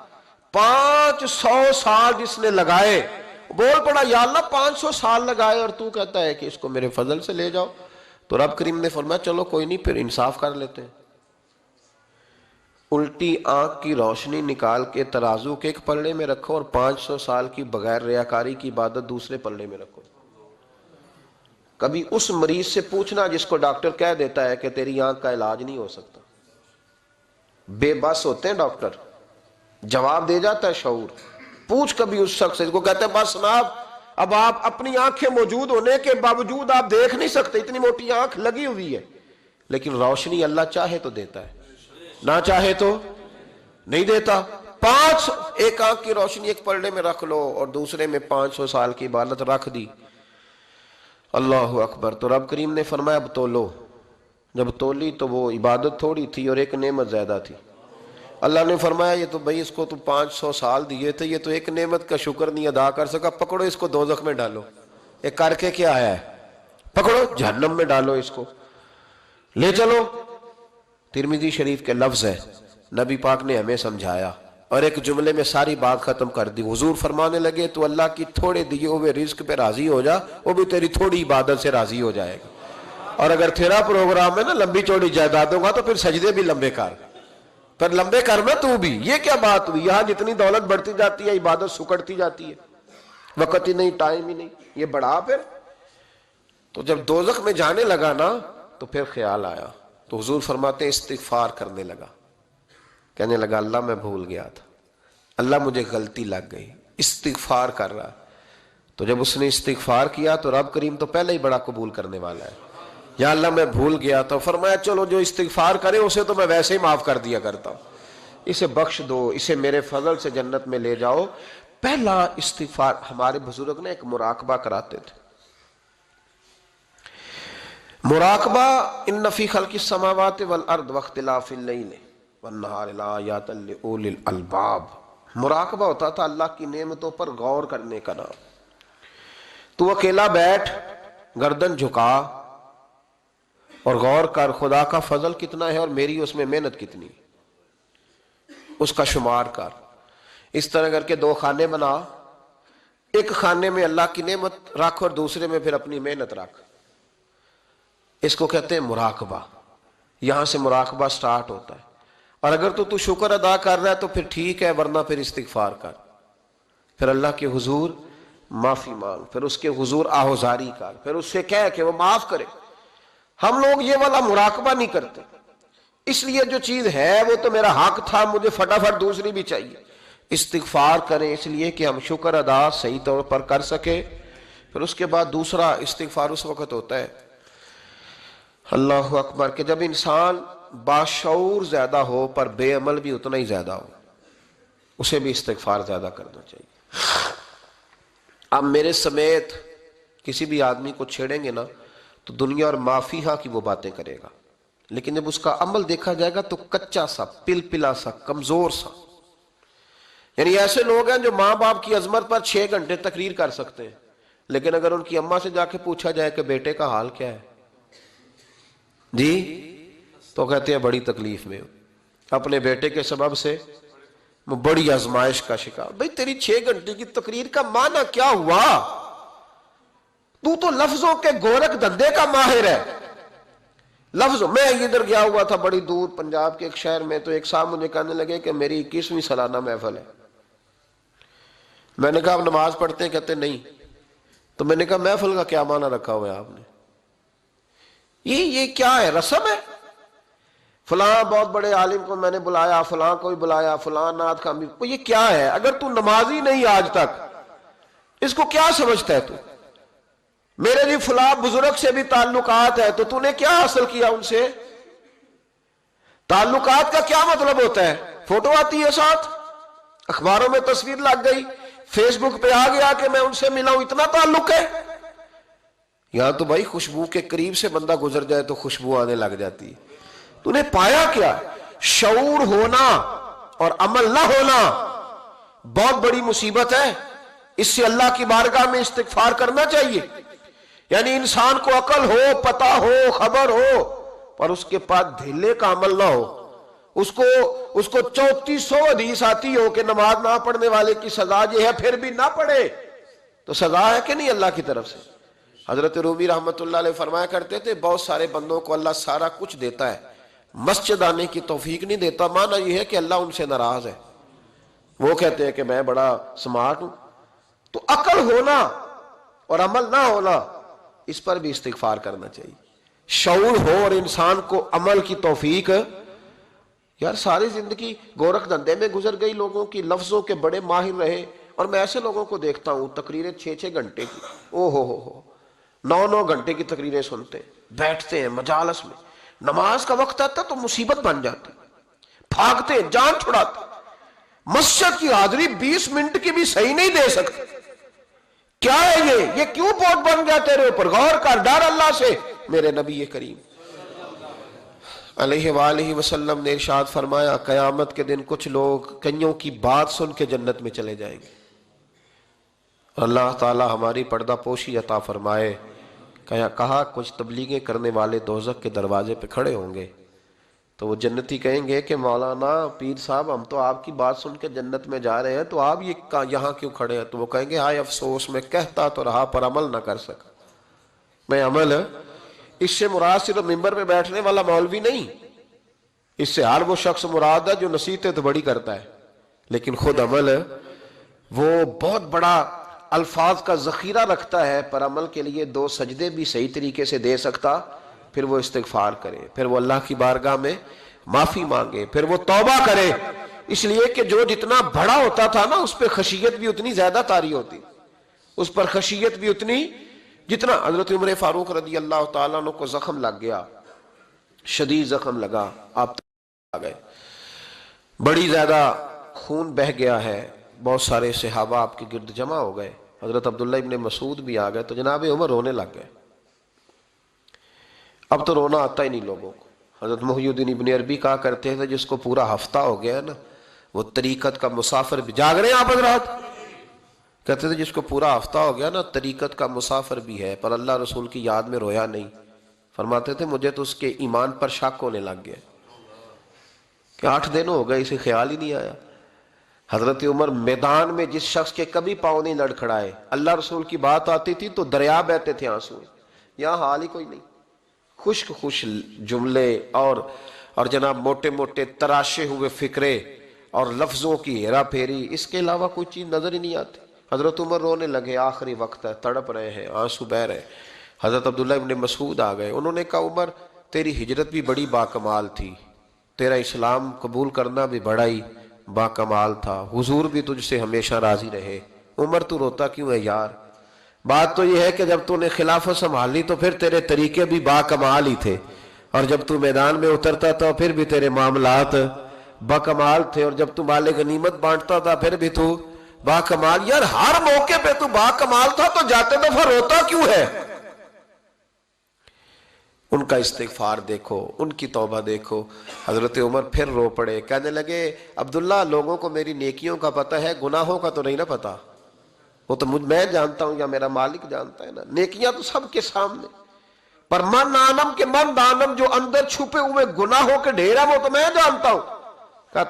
500 سال جس نے لگائے، بول پڑا یا اللہ 500 سال لگائے اور تو کہتا ہے کہ اس کو میرے فضل سے لے جاؤ، تو رب کریم نے فرمایا چلو کوئی نہیں، پھر انصاف کر لیتے ہیں، الٹی آنکھ کی روشنی نکال کے ترازو کے ایک پلڑے میں رکھو اور 500 سال کی بغیر ریاکاری کی عبادت دوسرے پلڑے میں رکھو۔ کبھی اس مریض سے پوچھنا جس کو ڈاکٹر کہہ دیتا ہے کہ تیری آنکھ کا علاج نہیں ہو سکتا، بے بس ہوتے ہیں ڈاکٹر، جواب دے جاتا ہے شعور۔ پوچھ کبھی اس شخص سے کو کہتے ہیں بس جناب اب آپ اپنی آنکھیں موجود ہونے کے باوجود آپ دیکھ نہیں سکتے، اتنی موٹی آنکھ لگی ہوئی ہے، لیکن روشنی اللہ چاہے تو دیتا ہے، نہ چاہے تو نہیں دیتا۔ 5 ایک آنکھ کی روشنی ایک پلڑے میں رکھ لو اور دوسرے میں 500 سال کی عبادت رکھ دی، اللہ اکبر۔ تو رب کریم نے فرمایا اب تولو، جب تولی تو وہ عبادت تھوڑی تھی اور ایک نعمت زیادہ تھی۔ اللہ نے فرمایا یہ تو بھائی اس کو تو 500 سال دیے تھے، یہ تو ایک نعمت کا شکر نہیں ادا کر سکا، پکڑو اس کو دوزخ میں ڈالو۔ ایک کر کے کیا آیا ہے؟ پکڑو جہنم میں ڈالو، اس کو لے چلو۔ ترمذی شریف کے لفظ ہے، نبی پاک نے ہمیں سمجھایا اور ایک جملے میں ساری بات ختم کر دی۔ حضور فرمانے لگے تو اللہ کی تھوڑے دیے ہوئے رزق پہ راضی ہو جا، وہ بھی تیری تھوڑی عبادت سے راضی ہو جائے گا۔ اور اگر تیرا پروگرام ہے نا لمبی چوڑی جائیدادوں کا، تو پھر سجدے بھی لمبے کر، پر لمبے کرنا تو بھی۔ یہ کیا بات ہوئی؟ یہاں جتنی دولت بڑھتی جاتی ہے عبادت سکڑتی جاتی ہے، وقت ہی نہیں، ٹائم ہی نہیں، یہ بڑھا پھر۔ تو جب دوزخ میں جانے لگا نا تو پھر خیال آیا، تو حضور فرماتے ہیں استغفار کرنے لگا، کہنے لگا اللہ میں بھول گیا تھا، اللہ مجھے غلطی لگ گئی، استغفار کر رہا۔ تو جب اس نے استغفار کیا تو رب کریم تو پہلے ہی بڑا قبول کرنے والا ہے، یا اللہ میں بھول گیا تو فرمایا چلو جو استغفار کرے اسے تو میں ویسے ہی معاف کر دیا کرتا ہوں، اسے بخش دو، اسے میرے فضل سے جنت میں لے جاؤ۔ پہلا استغفار۔ ہمارے بزرگ نے ایک مراقبہ کراتے تھے، مراقبہ ان فی خلق السماوات والارض واختلاف اللیل والنہار لآیات لأولی الالباب۔ مراقبہ ہوتا تھا اللہ کی نعمتوں پر غور کرنے کا نام۔ تو اکیلا بیٹھ، گردن جھکا اور غور کر خدا کا فضل کتنا ہے اور میری اس میں محنت کتنی، اس کا شمار کر۔ اس طرح کر کے 2 خانے بنا، ایک خانے میں اللہ کی نعمت رکھ اور دوسرے میں پھر اپنی محنت رکھ۔ اس کو کہتے ہیں مراقبہ۔ یہاں سے مراقبہ سٹارٹ ہوتا ہے۔ اور اگر تو شکر ادا کر رہا ہے تو پھر ٹھیک ہے، ورنہ پھر استغفار کر، پھر اللہ کے حضور معافی مانگ، پھر اس کے حضور آہوزاری کر، پھر اس سے کہہ کہ وہ معاف کرے۔ ہم لوگ یہ والا مراقبہ نہیں کرتے، اس لیے جو چیز ہے وہ تو میرا حق تھا، مجھے فٹافٹ دوسری بھی چاہیے۔ استغفار کریں اس لیے کہ ہم شکر ادا صحیح طور پر کر سکے۔ پھر اس کے بعد دوسرا استغفار اس وقت ہوتا ہے اللہ اکبر کہ جب انسان باشعور زیادہ ہو پر بے عمل بھی اتنا ہی زیادہ ہو، اسے بھی استغفار زیادہ کرنا چاہیے۔ اب میرے سمیت کسی بھی آدمی کو چھیڑیں گے نا تو دنیا اور مافیہا کی وہ باتیں کرے گا، لیکن جب اس کا عمل دیکھا جائے گا تو کچا سا، پلپلا سا، کمزور سا۔ یعنی ایسے لوگ ہیں جو ماں باپ کی عظمت پر 6 گھنٹے تقریر کر سکتے ہیں، لیکن اگر ان کی اماں سے جا کے پوچھا جائے کہ بیٹے کا حال کیا ہے جی، تو کہتے ہیں بڑی تکلیف میں ہو، اپنے بیٹے کے سبب سے بڑی آزمائش کا شکار۔ بھئی تیری 6 گھنٹے کی تقریر کا معنی کیا ہوا؟ تو لفظوں کے گورکھ دھندے کا ماہر ہے۔ لفظ، میں ادھر گیا ہوا تھا بڑی دور پنجاب کے ایک شہر میں، تو ایک صاحب مجھے کہنے لگے کہ میری 21ویں سالانہ محفل ہے۔ میں نے کہا آپ نماز پڑھتے ہیں؟ کہتے نہیں۔ تو میں نے کہا محفل کا کیا معنی رکھا ہوا ہے آپ نے؟ یہ کیا ہے، رسم ہے؟ فلاں بہت بڑے عالم کو میں نے بلایا، فلاں کو بھی بلایا، فلاں نعت خواں بھی۔ یہ کیا ہے؟ اگر تو نمازی نہیں آج تک، اس کو کیا سمجھتا ہے تو؟ میرے بھی فلاں بزرگ سے بھی تعلقات ہے، تو نے کیا حاصل کیا ان سے؟ تعلقات کا کیا مطلب ہوتا ہے؟ فوٹو آتی ہے ساتھ، اخباروں میں تصویر لگ گئی، فیس بک پہ آ گیا کہ میں ان سے ملا ہوں، اتنا تعلق ہے؟ یہاں تو بھائی خوشبو کے قریب سے بندہ گزر جائے تو خوشبو آنے لگ جاتی ہے۔ تو نے پایا کیا؟ شعور ہونا اور عمل نہ ہونا بہت بڑی مصیبت ہے۔ اس سے اللہ کی بارگاہ میں استغفار کرنا چاہیے۔ یعنی انسان کو عقل ہو، پتہ ہو، خبر ہو، پر اس کے پاس دھیلے کا عمل نہ ہو۔ اس کو 3400 حدیث آتی ہو کہ نماز نہ پڑھنے والے کی سزا یہ ہے، پھر بھی نہ پڑھے تو سزا ہے کہ نہیں اللہ کی طرف سے؟ حضرت رومی رحمت اللہ علیہ فرمایا کرتے تھے بہت سارے بندوں کو اللہ سارا کچھ دیتا ہے، مسجد آنے کی توفیق نہیں دیتا، معنی یہ ہے کہ اللہ ان سے ناراض ہے۔ وہ کہتے ہیں کہ میں بڑا سمارٹ ہوں۔ تو عقل ہونا اور عمل نہ ہونا، اس پر بھی استغفار کرنا چاہیے۔ شعور ہو اور انسان کو عمل کی توفیق۔ یار ساری زندگی گورکھ دھندے میں گزر گئی لوگوں کی، لفظوں کے بڑے ماہر رہے، اور میں ایسے لوگوں کو دیکھتا ہوں تقریریں 6 گھنٹے کی، 9 گھنٹے کی تقریریں سنتے ہیں، بیٹھتے ہیں مجالس میں، نماز کا وقت آتا تو مصیبت بن جاتی، بھاگتے جان چھڑاتے، مسجد کی حاضری 20 منٹ کی بھی صحیح نہیں دے سکتے. کیا ہے یہ کیوں بوجھ بن گیا تیرے اوپر؟ غور کر، ڈر اللہ سے. میرے نبی کریم علیہ وآلہ وسلم نے ارشاد فرمایا قیامت کے دن کچھ لوگ کئیوں کی بات سن کے جنت میں چلے جائیں گے. اللہ تعالی ہماری پردہ پوشی عطا فرمائے. کہا کچھ تبلیغیں کرنے والے دوزخ کے دروازے پہ کھڑے ہوں گے تو وہ جنتی کہیں گے کہ مولانا پیر صاحب ہم تو آپ کی بات سن کے جنت میں جا رہے ہیں، تو آپ یہاں کیوں کھڑے ہیں؟ تو وہ کہیں گے ہائے افسوس، میں کہتا تو رہا پر عمل نہ کر سکا. میں عمل، اس سے مراد صرف ممبر پہ بیٹھنے والا مولوی نہیں، اس سے ہر وہ شخص مراد ہے جو نصیحتیں تو بڑی کرتا ہے لیکن خود عمل وہ بہت بڑا الفاظ کا ذخیرہ رکھتا ہے، پر عمل کے لیے 2 سجدے بھی صحیح طریقے سے دے سکتا. پھر وہ استغفار کرے، پھر وہ اللہ کی بارگاہ میں معافی مانگے، پھر وہ توبہ کرے. اس لیے کہ جو جتنا بڑا ہوتا تھا نا اس پہ خشیت بھی اتنی زیادہ طاری ہوتی، اس پر خشیت بھی اتنی جتنا. حضرت عمر فاروق رضی اللہ تعالیٰ عنہ کو زخم لگ گیا، شدید زخم لگا، آپ آ گئے، بڑی زیادہ خون بہہ گیا ہے. بہت سارے صحابہ آپ کے گرد جمع ہو گئے، حضرت عبداللہ ابن مسعود بھی آ گئے، تو جناب عمر رونے لگ گئے. اب تو رونا آتا ہی نہیں لوگوں کو. حضرت محی الدین ابن عربی کہا کرتے تھے جس کو پورا ہفتہ ہو گیا ہے نا وہ طریقت کا مسافر بھی. جاگ رہے ہیں آپ حضرات؟ کہتے تھے جس کو پورا ہفتہ ہو گیا نا طریقت کا مسافر بھی ہے پر اللہ رسول کی یاد میں رویا نہیں. فرماتے تھے مجھے تو اس کے ایمان پر شک ہونے لگ گیا کہ 8 دن ہو گئے اسے خیال ہی نہیں آیا. حضرت عمر میدان میں جس شخص کے کبھی پاؤں نہیں لڑکھڑائے، اللہ رسول کی بات آتی تھی تو دریا بہتے تھے آنسو. یہاں حال ہی کوئی نہیں، خشک خوش جملے اور جناب موٹے موٹے تراشے ہوئے فکرے اور لفظوں کی ہیرا پھیری، اس کے علاوہ کوئی چیز نظر ہی نہیں آتی. حضرت عمر رونے لگے، آخری وقت ہے، تڑپ رہے ہیں، آنسو بہ رہے. حضرت عبداللہ ابن مسعود آ گئے، انہوں نے کہا عمر تیری ہجرت بھی بڑی باکمال تھی، تیرا اسلام قبول کرنا بھی بڑا ہی باکمال تھا، حضور بھی تجھ سے ہمیشہ راضی رہے. عمر تو روتا کیوں ہے یار؟ بات تو یہ ہے کہ جب تو نے خلافت سنبھالی تو پھر تیرے طریقے بھی باکمال ہی تھے، اور جب تو میدان میں اترتا تھا پھر بھی تیرے معاملات باکمال تھے، اور جب تو مال غنیمت بانٹتا تھا پھر بھی تو باکمال. یار ہر موقع پہ تو باکمال تھا تو جاتے دفعہ روتا کیوں ہے؟ ان کا استغفار دیکھو، ان کی توبہ دیکھو. حضرت عمر پھر رو پڑے، کہنے لگے عبداللہ لوگوں کو میری نیکیوں کا پتہ ہے، گناہوں کا تو نہیں نہ پتہ. وہ تو میں جانتا ہوں یا میرا مالک جانتا ہے نا، نیکیاں تو سب کے سامنے، پر من آنم کے من دانم جو اندر چھپے ہوئے گناہوں کے ڈھیر ہے وہ تو میں جانتا ہوں. کہا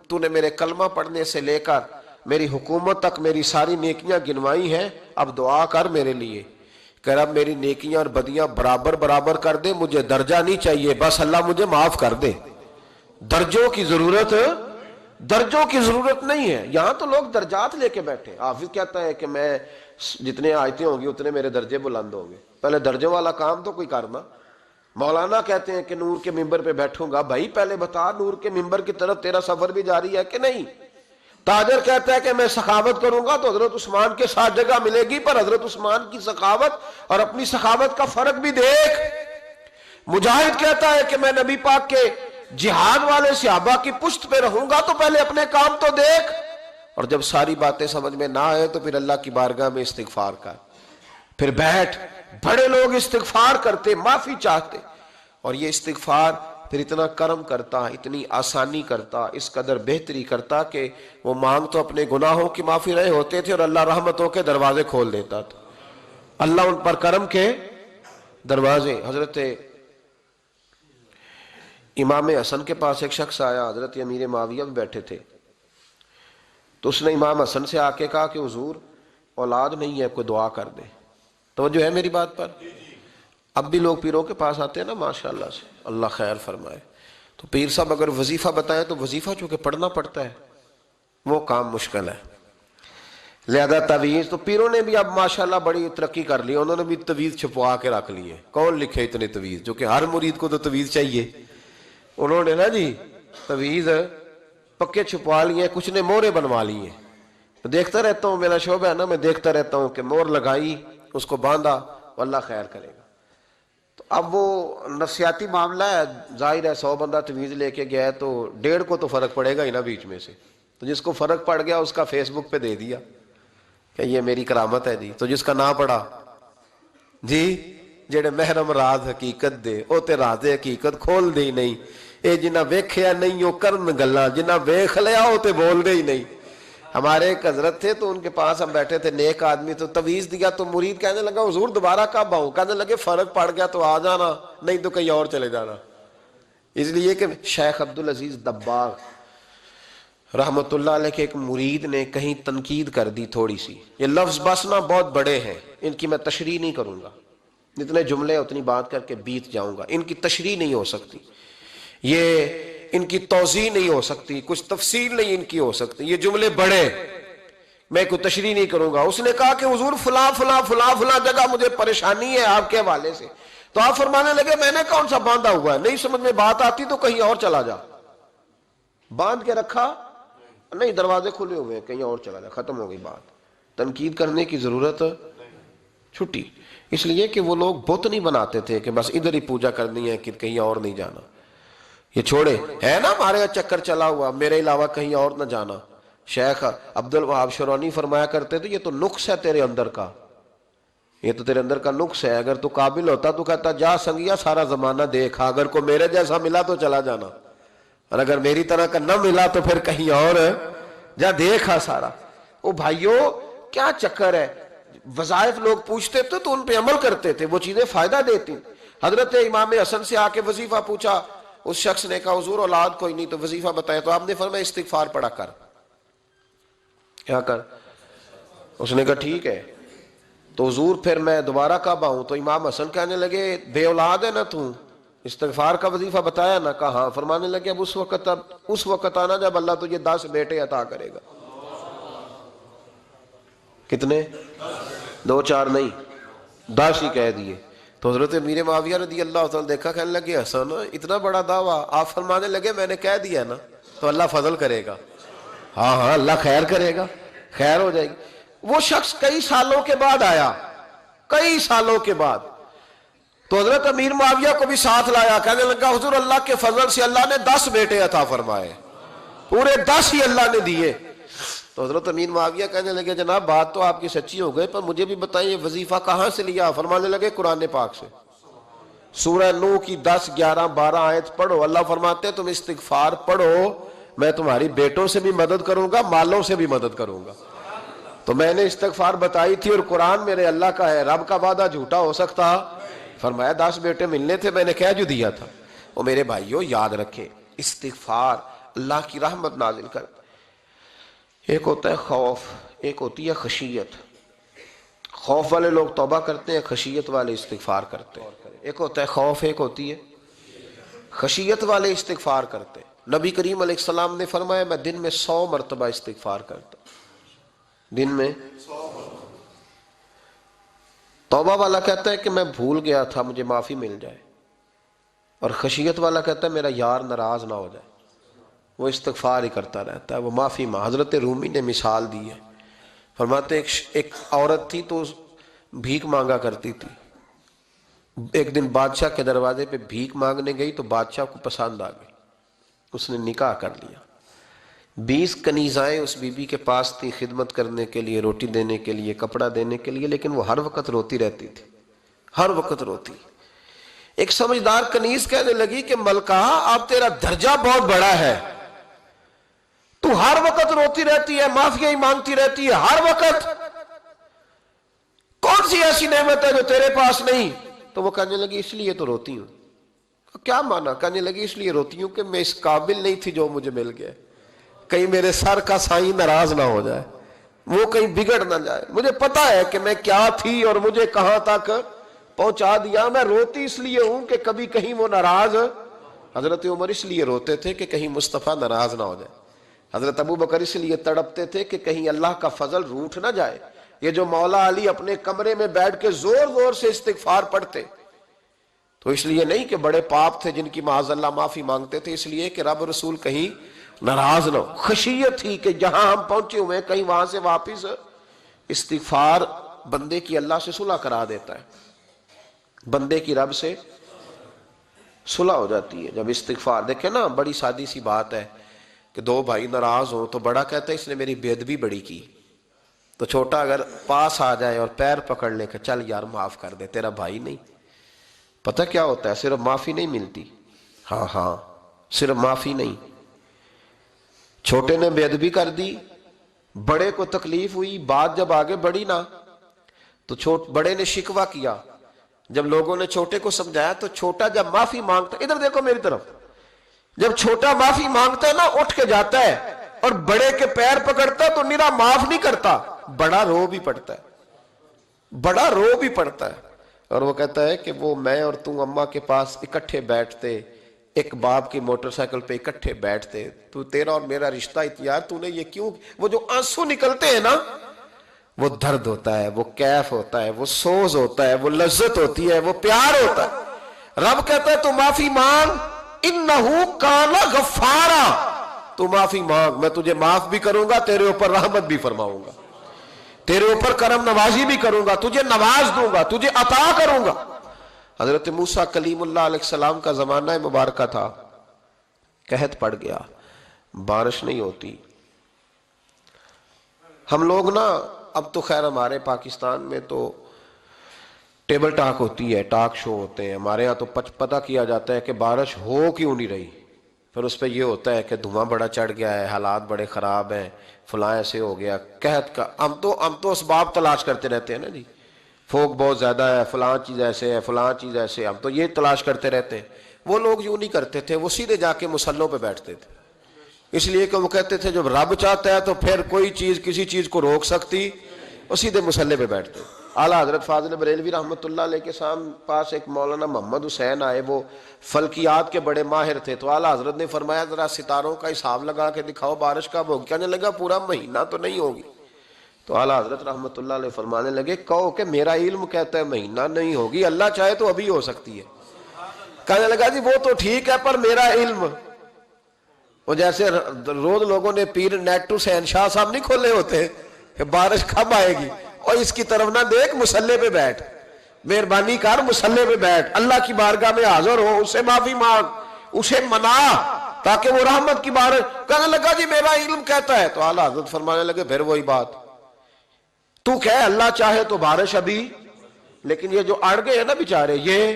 تو نے میرے کلمہ پڑھنے سے لے کر میری حکومت تک میری ساری نیکیاں گنوائی ہیں، اب دعا کر میرے لیے کہ رب میری نیکیاں اور بدیاں برابر برابر کر دے، مجھے درجہ نہیں چاہیے، بس اللہ مجھے معاف کر دے. درجوں کی ضرورت نہیں ہے. یہاں تو لوگ درجات لے کے بیٹھے. حافظ کہتا ہے کہ میں جتنے آیتیں ہوں گی اتنے میرے درجے بلند ہوں گے. پہلے درجوں والا کام تو کوئی کرنا. مولانا کہتے ہیں کہ نور کے ممبر پہ بیٹھوں گا، بھائی پہلے بتا نور کے ممبر کی طرف تیرا سفر بھی جاری ہے کہ نہیں. تاجر کہتا ہے کہ میں سخاوت کروں گا تو حضرت عثمان کے ساتھ جگہ ملے گی، پر حضرت عثمان کی سخاوت اور اپنی سخاوت کا فرق بھی دیکھ. مجاہد کہتا ہے کہ میں نبی پاک کے جہاد والے صحابہ کی پشت پہ رہوں گا تو پہلے اپنے کام تو دیکھ. اور جب ساری باتیں سمجھ میں نہ آئے تو پھر اللہ کی بارگاہ میں استغفار کر، پھر بیٹھ. بڑے لوگ استغفار کرتے، معافی چاہتے، اور یہ استغفار پھر اتنا کرم کرتا، اتنی آسانی کرتا، اس قدر بہتری کرتا کہ وہ مانگ تو اپنے گناہوں کی معافی رہے ہوتے تھے اور اللہ رحمتوں کے دروازے کھول دیتا تھا. اللہ ان پر کرم کے دروازے. حضرت امام حسن کے پاس ایک شخص آیا، حضرت امیر معاویہ بھی بیٹھے تھے، تو اس نے امام حسن سے آ کے کہا کہ حضور اولاد نہیں ہے، کوئی دعا کر دے. توجہ ہے میری بات پر؟ اب بھی لوگ پیروں کے پاس آتے ہیں نا ماشاءاللہ سے، اللہ خیر فرمائے. تو پیر صاحب اگر وظیفہ بتائیں تو وظیفہ چونکہ پڑھنا پڑتا ہے وہ کام مشکل ہے، لہذا تعویذ تو پیروں نے بھی اب ماشاءاللہ بڑی ترقی کر لی، انہوں نے بھی تعویذ چھپوا کے رکھ لیے. کون لکھے اتنے تعویذ؟ جو کہ ہر مرید کو تو تعویذ چاہیے. انہوں نے نا جی تعویذ پکے چھپوا لیے، کچھ نے مورے بنوا لیے. دیکھتا رہتا ہوں، میرا شعبہ ہے نا، میں دیکھتا رہتا ہوں کہ مور لگائی، اس کو باندھا، اللہ خیر کرے گا. اب وہ نفسیاتی معاملہ ہے، ظاہر ہے 100 بندہ تمیز لے کے گیا ہے تو 1.5 کو تو فرق پڑے گا ہی نا بیچ میں سے، تو جس کو فرق پڑ گیا اس کا فیس بک پہ دے دیا کہ یہ میری کرامت ہے جی، تو جس کا نہ پڑا جی جڑے محرم راز حقیقت دے او تے راز حقیقت کھول دے ہی نہیں، اے جنہ ویکھیا نہیں او کرن گلاں، جنہ ویکھ لیا او تے بول دے ہی نہیں۔ ہمارے ایک حضرت تھے تو ان کے پاس ہم بیٹھے تھے، نیک آدمی، تو تویز دیا تو مرید کہنے لگا حضور دوبارہ کب آؤں؟ کہنے لگے فرق پڑ گیا تو آ جانا، نہیں تو کہیں اور چلے جانا۔ اس لیے کہ شیخ عبدالعزیز دباغ رحمت اللہ علیہ کے ایک مرید نے کہیں تنقید کر دی تھوڑی سی، یہ لفظ بس نا بہت بڑے ہیں، ان کی میں تشریح نہیں کروں گا، جتنے جملے اتنی بات کر کے بیت جاؤں گا، ان کی تشریح نہیں ہو سکتی، یہ ان کی توضیح نہیں ہو سکتی، کچھ تفصیل نہیں ان کی ہو سکتی، یہ جملے بڑے، میں کوئی تشریح نہیں کروں گا۔ اس نے کہا کہ حضور فلاں فلاں فلاں فلاں جگہ مجھے پریشانی ہے آپ کے حوالے سے، تو آپ فرمانے لگے میں نے کون سا باندھا ہوا ہے، نہیں سمجھ میں بات آتی تو کہیں اور چلا جا، باندھ کے رکھا نہیں، دروازے کھلے ہوئے ہیں کہیں اور چلا جا، ختم ہو گئی بات، تنقید کرنے کی ضرورت چھٹی۔ اس لیے کہ وہ لوگ بت نہیں بناتے تھے کہ بس ادھر ہی پوجا کرنی ہے کہ کہیں اور نہیں جانا، یہ چھوڑے ہے نا ہمارے چکر چلا ہوا میرے علاوہ کہیں اور نہ جانا۔ شیخ عبد الوہاب شرونی فرمایا کرتے تھے یہ تو نقص ہے تیرے اندر کا، یہ تو تیرے اندر کا نقص ہے، اگر تو قابل ہوتا تو کہتا جا سنگیا سارا زمانہ دیکھا، اگر کو میرے جیسا ملا تو چلا جانا، اور اگر میری طرح کا نہ ملا تو پھر کہیں اور جا دیکھا سارا۔ او بھائیو کیا چکر ہے، وظائف لوگ پوچھتے تھے تو ان پہ عمل کرتے تھے، وہ چیزیں فائدہ دیتی۔ حضرت امام حسن سے آ کے وظیفہ پوچھا، اس شخص نے کہا حضور اولاد کوئی نہیں تو وظیفہ بتایا، تو آپ نے فرمایا استغفار پڑھا کر، کیا کر؟ اس نے کہا ٹھیک ہے، تو حضور پھر میں دوبارہ کب آؤں؟ تو امام حسن کہنے لگے بے اولاد ہے نا تو، استغفار کا وظیفہ بتایا نا؟ کہا ہاں۔ فرمانے لگے اب اس وقت آنا جب اللہ تجھے 10 بیٹے عطا کرے گا۔ کتنے؟ 2 4 نہیں، 10 ہی کہہ دیے۔ تو حضرت امیر معاویہ رضی اللہ تعالیٰ دیکھا، کہنے لگے حسن اتنا بڑا دعویٰ؟ آپ فرمانے لگے میں نے کہہ دیا نا تو اللہ فضل کرے گا، ہاں ہاں اللہ خیر کرے گا، خیر ہو جائے گی۔ وہ شخص کئی سالوں کے بعد آیا، کئی سالوں کے بعد، تو حضرت امیر معاویہ کو بھی ساتھ لایا، کہنے لگا حضور اللہ کے فضل سے اللہ نے 10 بیٹے عطا فرمائے، پورے 10 ہی اللہ نے دیے۔ تو حضرت امیر معاویہ کہنے لگے جناب بات تو آپ کی سچی ہو گئی، پر مجھے بھی بتائیے وظیفہ کہاں سے لیا؟ فرمانے لگے قرآن پاک سے، سورہ نوح کی 10 11 12 آیت پڑھو، اللہ فرماتے ہیں تم استغفار پڑھو میں تمہاری بیٹوں سے بھی مدد کروں گا، مالوں سے بھی مدد کروں گا۔ تو میں نے استغفار بتائی تھی اور قرآن میرے اللہ کا ہے، رب کا وعدہ جھوٹا ہو سکتا؟ فرمایا 10 بیٹے ملنے تھے میں نے کہہ جو دیا تھا۔ وہ میرے بھائیوں یاد رکھیں استغفار اللہ کی رحمت نازل کر، ایک ہوتا ہے خوف، ایک ہوتی ہے خشیت۔ خوف والے لوگ توبہ کرتے ہیں، خشیت والے استغفار کرتے ہیں۔ ایک ہوتا ہے خوف، ایک ہوتی ہے خشیت والے استغفار کرتے ہیں۔ نبی کریم علیہ السلام نے فرمایا میں دن میں 100 مرتبہ استغفار کرتا ہوں، دن میں۔ توبہ والا کہتا ہے کہ میں بھول گیا تھا مجھے معافی مل جائے، اور خشیت والا کہتا ہے میرا یار ناراض نہ ہو جائے، وہ استغفار ہی کرتا رہتا ہے، وہ معافی حضرت رومی نے مثال دی ہے، فرماتے ایک عورت تھی تو بھیک مانگا کرتی تھی، ایک دن بادشاہ کے دروازے پہ بھیک مانگنے گئی تو بادشاہ کو پسند آ گئی، اس نے نکاح کر لیا۔ 20 کنیزائیں اس بی بی کے پاس تھی خدمت کرنے کے لیے، روٹی دینے کے لیے، کپڑا دینے کے لیے، لیکن وہ ہر وقت روتی رہتی تھی، ہر وقت روتی۔ ایک سمجھدار کنیز کہنے لگی کہ ملکہ اب تیرا درجہ بہت بڑا ہے، تو ہر وقت روتی رہتی ہے، معافیاں ہی مانگتی رہتی ہے ہر وقت، کون سی ایسی نعمت ہے جو تیرے پاس نہیں؟ تو وہ کہنے لگی اس لیے تو روتی ہوں۔ کیا مانا؟ کہنے لگی اس لیے روتی ہوں کہ میں اس قابل نہیں تھی جو مجھے مل گیا، کہیں میرے سر کا سائیں ناراض نہ ہو جائے، وہ کہیں بگڑ نہ جائے، مجھے پتا ہے کہ میں کیا تھی اور مجھے کہاں تک پہنچا دیا، میں روتی اس لیے ہوں کہ کبھی کہیں وہ ناراض۔ حضرت عمر اس لیے روتے تھے کہ کہیں مصطفیٰ ناراض نہ ہو جائے، حضرت ابو بکر اس لیے تڑپتے تھے کہ کہیں اللہ کا فضل روٹھ نہ جائے۔ یہ جو مولا علی اپنے کمرے میں بیٹھ کے زور زور سے استغفار پڑھتے تو اس لیے نہیں کہ بڑے پاپ تھے جن کی معاذ اللہ معافی مانگتے تھے، اس لیے کہ رب رسول کہیں ناراض نہ ہو، خشیت تھی کہ جہاں ہم پہنچے ہوئے کہیں وہاں سے واپس۔ استغفار بندے کی اللہ سے صلح کرا دیتا ہے، بندے کی رب سے صلح ہو جاتی ہے جب استغفار. دیکھیں نا بڑی سادی سی بات ہے کہ دو بھائی ناراض ہوں تو بڑا کہتا ہے اس نے میری بے ادبی بڑی کی، تو چھوٹا اگر پاس آ جائے اور پیر پکڑ لے کہ چل یار معاف کر دے، تیرا بھائی نہیں. پتہ کیا ہوتا ہے؟ صرف معافی نہیں ملتی. ہاں صرف معافی نہیں. چھوٹے نے بے ادبی کر دی، بڑے کو تکلیف ہوئی، بات جب آگے بڑھی نا تو بڑے نے شکوہ کیا. جب لوگوں نے چھوٹے کو سمجھایا تو چھوٹا جب معافی مانگتا، ادھر دیکھو میری طرف، جب چھوٹا معافی مانگتا ہے نا اٹھ کے جاتا ہے اور بڑے کے پیر پکڑتا ہے تو نرا معاف نہیں کرتا، بڑا رو بھی پڑتا ہے، بڑا رو بھی پڑتا ہے. اور وہ کہتا ہے کہ وہ میں اور تم اماں کے پاس اکٹھے بیٹھتے، ایک باپ کی موٹر سائیکل پہ اکٹھے بیٹھتے، تو تیرا اور میرا رشتہ اتیار تو نے یہ کیوں؟ وہ جو آنسو نکلتے ہیں نا وہ درد ہوتا ہے، وہ کیف ہوتا ہے، وہ سوز ہوتا ہے، وہ لذت ہوتی ہے، وہ پیار ہوتا ہے. رب کہتا ہے تو معافی مانگ، انہو کان غفارا، تو معافی مانگ، میں تجھے معاف بھی کروں گا، تیرے اوپر رحمت بھی فرماؤں گا، تیرے اوپر کرم نوازی بھی کروں گا، تجھے نواز دوں گا، تجھے عطا کروں گا. حضرت موسیٰ کلیم اللہ علیہ السلام کا زمانہ مبارکہ تھا، قحط پڑ گیا، بارش نہیں ہوتی. ہم لوگ نا اب تو خیر ہمارے پاکستان میں تو ٹیبل ٹاک ہوتی ہے، ٹاک شو ہوتے ہیں، ہمارے ہاں تو پتہ کیا جاتا ہے کہ بارش ہو کیوں نہیں رہی. پھر اس پہ یہ ہوتا ہے کہ دھواں بڑا چڑھ گیا ہے، حالات بڑے خراب ہیں، فلاں ایسے ہو گیا قحط کا. ہم تو اسباب تلاش کرتے رہتے ہیں نا جی، فوق بہت زیادہ ہے، فلاں چیز ایسے ہے، فلاں چیز ایسے ہے، ہم تو یہ تلاش کرتے رہتے ہیں. وہ لوگ یوں نہیں کرتے تھے، وہ سیدھے جا کے مسلوں پہ بیٹھتے تھے، اس لیے کہ وہ کہتے تھے جب رب چاہتا ہے تو پھر کوئی چیز کسی چیز کو روک سکتی، وہ سیدھے مسلے پہ بیٹھتے. اعلیٰ حضرت فاضل بریلوی رحمۃ اللہ علیہ کے پاس ایک مولانا محمد حسین آئے، وہ فلکیات کے بڑے ماہر تھے. تو اعلیٰ حضرت نے فرمایا ذرا ستاروں کا حساب لگا کے دکھاؤ بارش کب ہوگی. کہنے لگا پورا مہینہ تو نہیں ہوگی. تو اعلیٰ حضرت رحمۃ اللہ علیہ فرمانے لگے کہو کہ میرا علم کہتا ہے مہینہ نہیں ہوگی، اللہ چاہے تو ابھی ہو سکتی ہے. کہنے لگا جی وہ تو ٹھیک ہے پر میرا علم، وہ جیسے روز لوگوں نے پیر نیٹ ٹو سین شاہ صاحب نہیں کھولے ہوتے کہ بارش کب آئے گی، اور اس کی طرف نہ دیکھ، مسلے پہ بیٹھ، مہربانی کر مسلے پہ بیٹھ، اللہ کی بارگاہ میں حاضر ہو، اسے معافی مانگ، اسے منا تاکہ وہ رحمت کی بارش. کہنے لگا جی میرا علم کہتا ہے. تو اعلیٰ حضرت فرمانے لگے پھر وہی بات، تو کہے اللہ چاہے تو بارش ابھی، لیکن یہ جو اڑ گئے ہیں نا بیچارے، یہ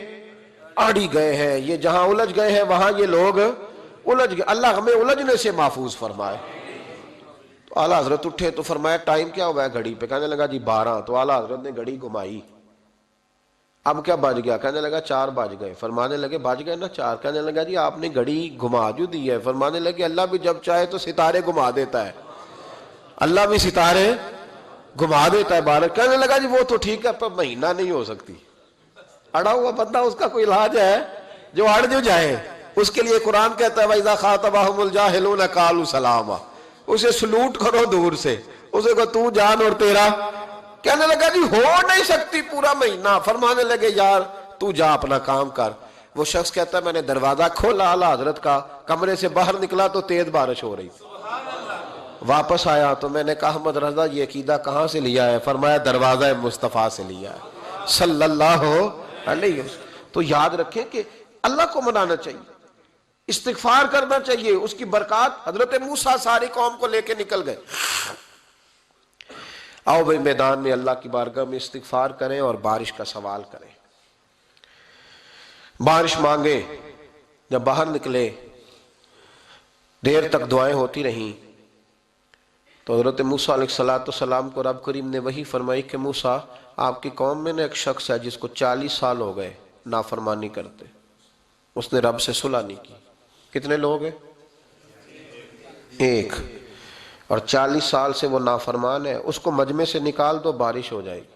اڑی گئے ہیں، یہ جہاں الجھ گئے ہیں وہاں یہ لوگ الجھ گئے. اللہ ہمیں الجھنے سے محفوظ فرمائے. تو اعلیٰ حضرت اٹھے تو فرمایا ٹائم کیا ہوا ہے گھڑی پہ؟ کہنے لگا جی 12. تو اعلیٰ حضرت نے گھڑی گھمائی، اب کیا بج گیا؟ کہنے لگا 4 بج گئے. فرمانے لگے بج گئے نا 4. کہنے لگا جی آپ نے گھڑی گھما جو دی ہے. فرمانے لگے اللہ بھی جب چاہے تو ستارے گھما دیتا ہے، اللہ بھی ستارے گھما دیتا ہے بارش. کہنے لگا جی وہ تو ٹھیک ہے پر مہینہ نہیں ہو سکتی. اڑا ہوا بندہ اس کا کوئی علاج ہے؟ جو اڑ جو جائے اس کے لیے قرآن کہتا ہے وَإِذَا خَاطَبَهُمُ الْجَاهِلُونَ قَالُوا سَلَامًا، اسے سلوٹ کرو دور سے، اسے کہو تو جان اور تیرا. کہنے لگا جی ہو نہیں سکتی پورا مہینہ. فرمانے لگے یار تو جا اپنا کام کر. وہ شخص کہتا ہے میں نے دروازہ کھولا اعلیٰ حضرت کا، کمرے سے باہر نکلا تو تیز بارش ہو رہی. واپس آیا تو میں نے کہا احمد رضا یہ عقیدہ کہاں سے لیا ہے؟ فرمایا دروازہ مصطفیٰ سے لیا ہے صلی اللہ علیہ وسلم. تو یاد رکھیں کہ اللہ کو منانا چاہیے، استغفار کرنا چاہیے، اس کی برکات. حضرت موسیٰ ساری قوم کو لے کے نکل گئے. آؤ بھائی میدان میں اللہ کی بارگاہ میں استغفار کریں اور بارش کا سوال کریں، بارش مانگیں. جب باہر نکلے دیر تک دعائیں ہوتی رہیں تو حضرت موسیٰ علیہ السلام کو رب کریم نے وحی فرمائی کہ موسیٰ آپ کی قوم میں نے ایک شخص ہے جس کو 40 سال ہو گئے نافرمانی کرتے، اس نے رب سے صلح نہیں کی. کتنے لوگ ہیں؟ ایک. اور 40 سال سے وہ نافرمان ہے، اس کو مجمع سے نکال دو بارش ہو جائے گی.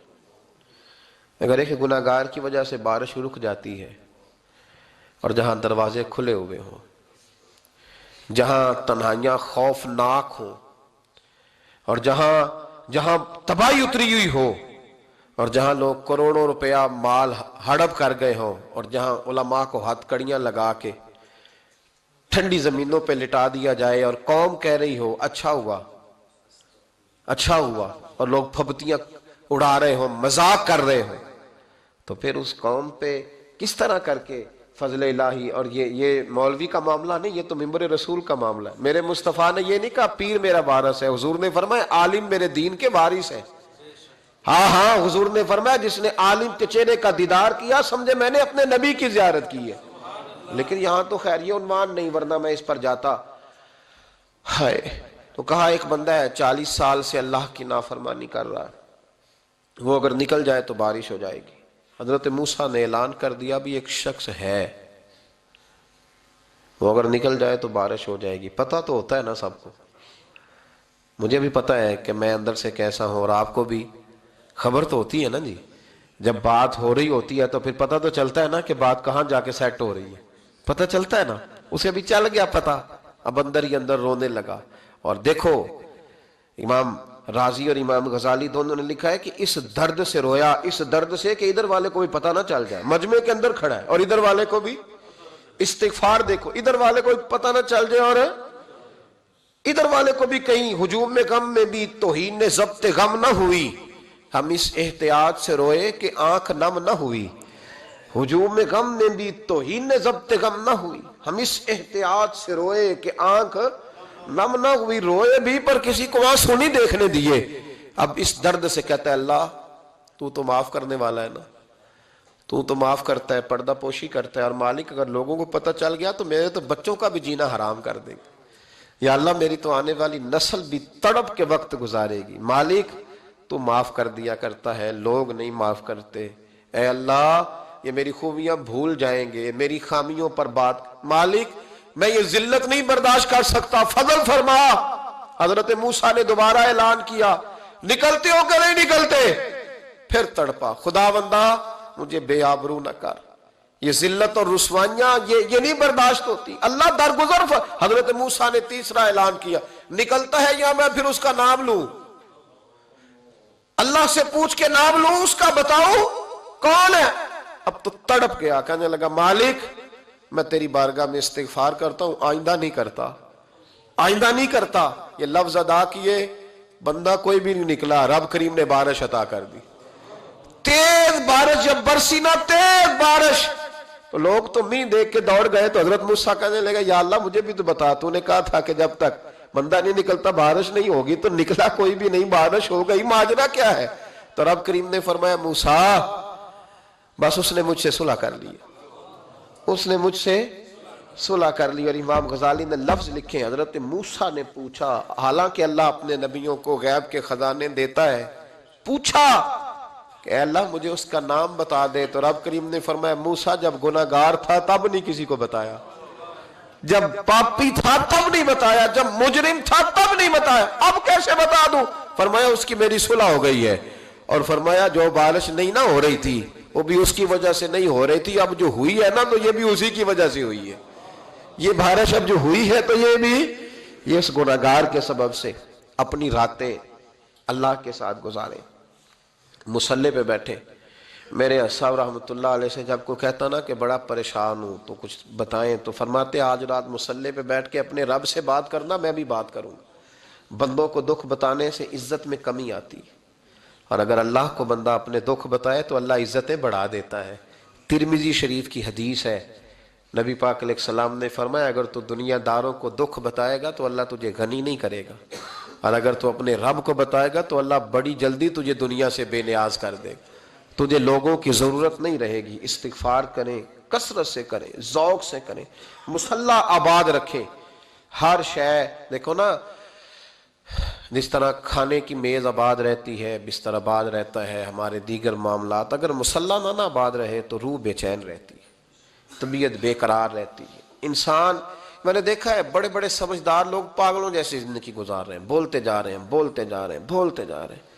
اگر ایک گناہگار کی وجہ سے بارش رک جاتی ہے اور جہاں دروازے کھلے ہوئے ہوں، جہاں تنہائیاں خوفناک ہوں، اور جہاں تباہی اتری ہوئی ہو، اور جہاں لوگ کروڑوں روپیہ مال ہڑپ کر گئے ہوں، اور جہاں علماء کو ہتھ کڑیاں لگا کے ٹھنڈی زمینوں پہ لٹا دیا جائے اور قوم کہہ رہی ہو اچھا ہوا اچھا ہوا، اور لوگ پھبتیاں اڑا رہے ہوں، مذاق کر رہے ہوں، تو پھر اس قوم پہ کس طرح کر کے فضل الہی، اور یہ مولوی کا معاملہ نہیں، یہ تو ممبر رسول کا معاملہ ہے۔ میرے مصطفیٰ نے یہ نہیں کہا پیر میرا وارث ہے، حضور نے فرمایا عالم میرے دین کے وارث ہے۔ ہاں ہاں، حضور نے فرمایا جس نے عالم کے چہرے کا دیدار کیا سمجھے میں نے اپنے نبی کی زیارت کی ہے۔ لیکن یہاں تو خیر یہ عنوان نہیں، ورنہ میں اس پر جاتا ہے۔ تو کہا ایک بندہ ہے 40 سال سے اللہ کی نافرمانی کر رہا ہے، وہ اگر نکل جائے تو بارش ہو جائے گی۔ حضرت موسیٰ نے اعلان کر دیا بھی ایک شخص ہے، وہ اگر نکل جائے تو بارش ہو جائے گی۔ پتہ تو ہوتا ہے نا سب کو، مجھے بھی پتہ ہے کہ میں اندر سے کیسا ہوں، اور آپ کو بھی خبر تو ہوتی ہے نا جی۔ جب بات ہو رہی ہوتی ہے تو پھر پتہ تو چلتا ہے نا کہ بات کہاں جا کے سیٹ ہو رہی ہے، پتہ چلتا ہے نا۔ اسے بھی چل گیا پتہ، اب اندر ہی اندر رونے لگا۔ اور دیکھو امام رازی اور امام غزالی دونوں نے لکھا ہے کہ اس درد سے رویا، اس درد سے کہ ادھر والے کو بھی پتہ نہ چل جائے، مجمع کے اندر کھڑا ہے اور ادھر والے کو بھی استغفار، دیکھو ادھر والے کو بھی پتہ نہ چل جائے اور ادھر والے کو بھی کہیں ہجوم میں غم میں بھی توہین نے ضبط غم نہ ہوئی۔ ہم اس احتیاط سے روئے کہ آنکھ نم نہ ہوئی، ہجوم غم میں بھی توہین نے ضبط غم نہ ہوئی۔ ہم اس احتیاط سے روئے کہ آنکھ نم نہ ہوئی، روئے بھی پر کسی کو آنسو نہیں دیکھنے دیے۔ اب اس درد سے کہتا ہے اللہ تو معاف کرنے والا ہے نا، تو معاف کرتا ہے، پردہ پوشی کرتا ہے، اور مالک اگر لوگوں کو پتہ چل گیا تو میرے تو بچوں کا بھی جینا حرام کر دے گا، یا اللہ میری تو آنے والی نسل بھی تڑپ کے وقت گزارے گی۔ مالک تو معاف کر دیا کرتا ہے، لوگ نہیں معاف کرتے، اے اللہ یہ میری خوبیاں بھول جائیں گے، میری خامیوں پر بات، مالک میں یہ ذلت نہیں برداشت کر سکتا، فضل فرما۔ حضرت موسیٰ نے دوبارہ اعلان کیا نکلتے ہو کہ نہیں نکلتے؟ پھر تڑپا، خداوندا مجھے بے آبرو نہ کر، یہ ذلت اور رسوائیاں یہ نہیں برداشت ہوتی، اللہ درگزر۔ حضرت موسیٰ نے تیسرا اعلان کیا نکلتا ہے یا میں پھر اس کا نام لوں؟ اللہ سے پوچھ کے نام لوں اس کا، بتاؤ کون ہے؟ اب تو تڑپ گیا، کہنے لگا مالک میں تیری بارگاہ میں استغفار کرتا ہوں، آئندہ نہیں کرتا، آئندہ نہیں کرتا۔ یہ لفظ ادا کیے، بندہ کوئی بھی نہیں نکلا، رب کریم نے بارش عطا کر دی، تیز بارش جب برسی نا، تیز بارش، تو لوگ تو نہیں دیکھ کے دوڑ گئے۔ تو حضرت موسیٰ کہنے لگا یا اللہ مجھے بھی تو بتا، تو نے کہا تھا کہ جب تک بندہ نہیں نکلتا بارش نہیں ہوگی، تو نکلا کوئی بھی نہیں، بارش ہو گئی، ماجرا کیا ہے؟ تو رب کریم نے فرمایا موسیٰ بس اس نے مجھ سے صلح کر لی، اس نے مجھ سے صلح کر لی۔ اور امام غزالی نے لفظ لکھے، حضرت موسیٰ نے پوچھا، حالانکہ اللہ اپنے نبیوں کو غیب کے خزانے دیتا ہے، پوچھا کہ اے اللہ مجھے اس کا نام بتا دے۔ تو رب کریم نے فرمایا موسیٰ جب گناہگار تھا تب نہیں کسی کو بتایا، جب پاپی تھا تب نہیں بتایا، جب مجرم تھا تب نہیں بتایا، اب کیسے بتا دوں؟ فرمایا اس کی میری صلح ہو گئی ہے، اور فرمایا جو بارش نہیں نہ ہو رہی تھی وہ بھی اس کی وجہ سے نہیں ہو رہی تھی، اب جو ہوئی ہے نا تو یہ بھی اسی کی وجہ سے ہوئی ہے، یہ بارش اب جو ہوئی ہے تو یہ بھی یہ اس گناہگار کے سبب سے۔ اپنی راتیں اللہ کے ساتھ گزارے، مصلی پہ بیٹھے۔ میرے صاحب رحمۃ اللہ علیہ سے جب کوئی کہتا نا کہ بڑا پریشان ہوں تو کچھ بتائیں، تو فرماتے آج رات مصلی پہ بیٹھ کے اپنے رب سے بات کرنا، میں بھی بات کروں گا۔ بندوں کو دکھ بتانے سے عزت میں کمی آتی ہے، اور اگر اللہ کو بندہ اپنے دکھ بتائے تو اللہ عزتیں بڑھا دیتا ہے۔ ترمذی شریف کی حدیث ہے، نبی پاک علیہ السلام نے فرمایا اگر تو دنیا داروں کو دکھ بتائے گا تو اللہ تجھے غنی نہیں کرے گا، اور اگر تو اپنے رب کو بتائے گا تو اللہ بڑی جلدی تجھے دنیا سے بے نیاز کر دے گا، تجھے لوگوں کی ضرورت نہیں رہے گی۔ استغفار کریں، کثرت سے کریں، ذوق سے کریں، مصلی آباد رکھیں، ہر شے دیکھو نا، جس طرح کھانے کی میز آباد رہتی ہے، بستر آباد رہتا ہے، ہمارے دیگر معاملات، اگر مصلی نہ آباد رہے تو روح بے چین رہتی ہے، طبیعت بے قرار رہتی ہے۔ انسان میں نے دیکھا ہے بڑے بڑے سمجھدار لوگ پاگلوں جیسی زندگی گزار رہے ہیں، بولتے جا رہے ہیں، بولتے جا رہے ہیں، بولتے جا رہے ہیں،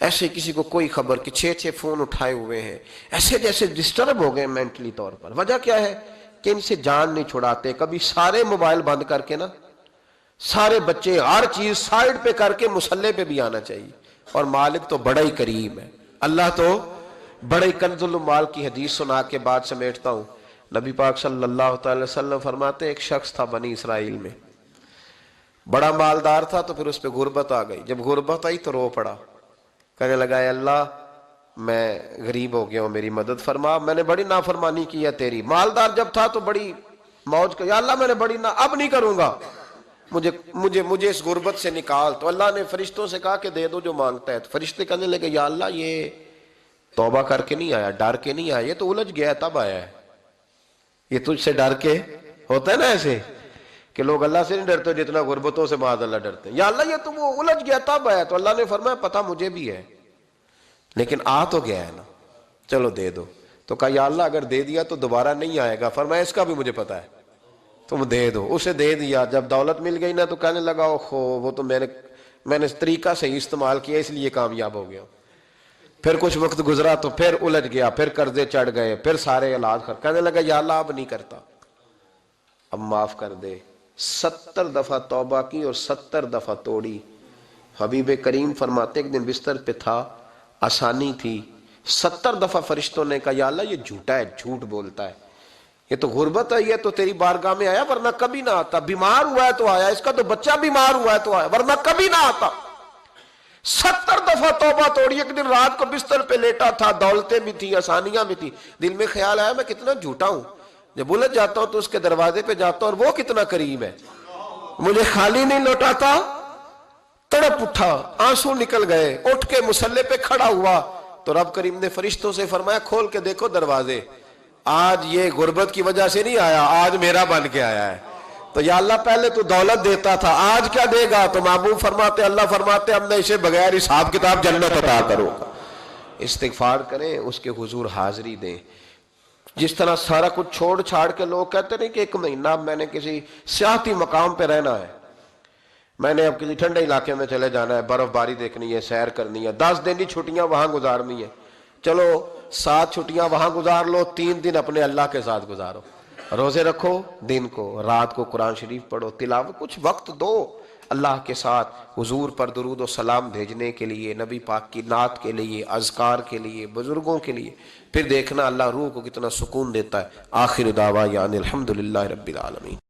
ایسے کسی کو کوئی خبر کہ 6 فون اٹھائے ہوئے ہیں، ایسے جیسے ڈسٹرب ہو گئے مینٹلی طور پر۔ وجہ کیا ہے کہ ان سے جان نہیں چھڑاتے۔ کبھی سارے موبائل بند کر کے نا، سارے بچے ہر چیز سائیڈ پہ کر کے مصلی پہ بھی آنا چاہیے۔ اور مالک تو بڑا ہی کریم ہے، اللہ تو بڑا ہی کنز المال کی حدیث سنا کے بعد سمیٹتا ہوں۔ نبی پاک صلی اللہ تعالی وسلم فرماتے ایک شخص تھا بنی اسرائیل میں، بڑا مالدار تھا، تو پھر اس پہ غربت آ گئی، جب غربت آئی تو رو پڑا، کہنے لگا اے اللہ میں غریب ہو گیا ہوں، میری مدد فرما، میں نے بڑی نافرمانی کی ہے تیری۔ مالدار جب تھا تو بڑی موج کا، یا اللہ میں نے بڑی اب نہیں کروں گا، مجھے اس غربت سے نکال۔ تو اللہ نے فرشتوں سے کہا کہ دے دو جو مانگتا ہے۔ تو فرشتے کہنے لگے یا اللہ یہ توبہ کر کے نہیں آیا، ڈر کے نہیں آیا، یہ تو الجھ گیا ہے تب آیا ہے۔ یہ تجھ سے ڈر کے ہوتا ہے نا ایسے کہ لوگ اللہ سے نہیں ڈرتے جتنا غربتوں سے معاذ اللہ ڈرتے ہیں۔ یا اللہ یہ تو وہ الجھ گیا تب آیا۔ تو اللہ نے فرمایا پتہ مجھے بھی ہے، لیکن آ تو گیا ہے نا، چلو دے دو۔ تو کہا یا اللہ اگر دے دیا تو دوبارہ نہیں آئے گا۔ فرمایا اس کا بھی مجھے پتا ہے، تم دے دو۔ اسے دے دیا۔ جب دولت مل گئی نا تو کہنے لگا اوہو وہ تو میں نے اس طریقہ سے استعمال کیا اس لیے کامیاب ہو گیا۔ پھر کچھ وقت گزرا تو پھر الجھ گیا، پھر قرضے چڑھ گئے، پھر سارے علاج کہنے لگا یا اللہ اب نہیں کرتا، اب معاف کر دے۔ 70 دفعہ توبہ کی اور 70 دفعہ توڑی۔ حبیب کریم فرماتے ایک دن بستر پہ تھا، آسانی تھی، 70 دفعہ فرشتوں نے کہا یا اللہ یہ جھوٹا ہے، جھوٹ بولتا ہے، یہ تو غربت ہے، یہ تو تیری بارگاہ میں آیا ورنہ کبھی نہ آتا، بیمار ہوا ہے تو آیا، اس کا تو بچہ بیمار ہوا ہے تو آیا ورنہ کبھی نہ آتا۔ 70 دفعہ توبہ توڑی۔ ایک دن رات کو بستر پہ لیٹا تھا، دولتیں بھی تھی، آسانیاں بھی تھی، دل میں خیال آیا میں کتنا جھوٹا ہوں، جب الجھ جاتا ہوں تو اس کے دروازے پہ جاتا ہوں اور وہ کتنا قریب ہے، مجھے خالی نہیں لوٹاتا۔ تڑپ اٹھا، آنسو نکل گئے، اٹھ کے مصلے پہ کھڑا ہوا تو رب کریم نے فرشتوں سے فرمایا کھول کے دیکھو دروازے، آج یہ غربت کی وجہ سے نہیں آیا، آج میرا بن کے آیا ہے۔ تو یا اللہ پہلے تو دولت دیتا تھا، آج کیا دے گا؟ تو محبوب فرماتے اللہ فرماتے اب میں اسے بغیر حساب کتاب جنت عطا کروں گا۔ استغفار کریں، اس کے حضور حاضری دیں۔ جس طرح سارا کچھ چھوڑ چھاڑ کے لوگ کہتے ہیں کہ 1 مہینہ میں نے کسی سیاحتی مقام پہ رہنا ہے، میں نے اب کسی ٹھنڈے علاقے میں چلے جانا ہے، برف باری دیکھنی ہے، سیر کرنی ہے، 10 دن کی چھٹیاں وہاں گزارنی ہے، چلو 7 چھٹیاں وہاں گزار لو، 3 دن اپنے اللہ کے ساتھ گزارو، روزے رکھو، دن کو رات کو قرآن شریف پڑھو، تلاوت، کچھ وقت دو اللہ کے ساتھ حضور پر درود و سلام بھیجنے کے لیے، نبی پاک کی نعت کے لیے، اذکار کے لیے، بزرگوں کے لیے، پھر دیکھنا اللہ روح کو کتنا سکون دیتا ہے۔ آخر دعوانا الحمدللہ رب العالمین۔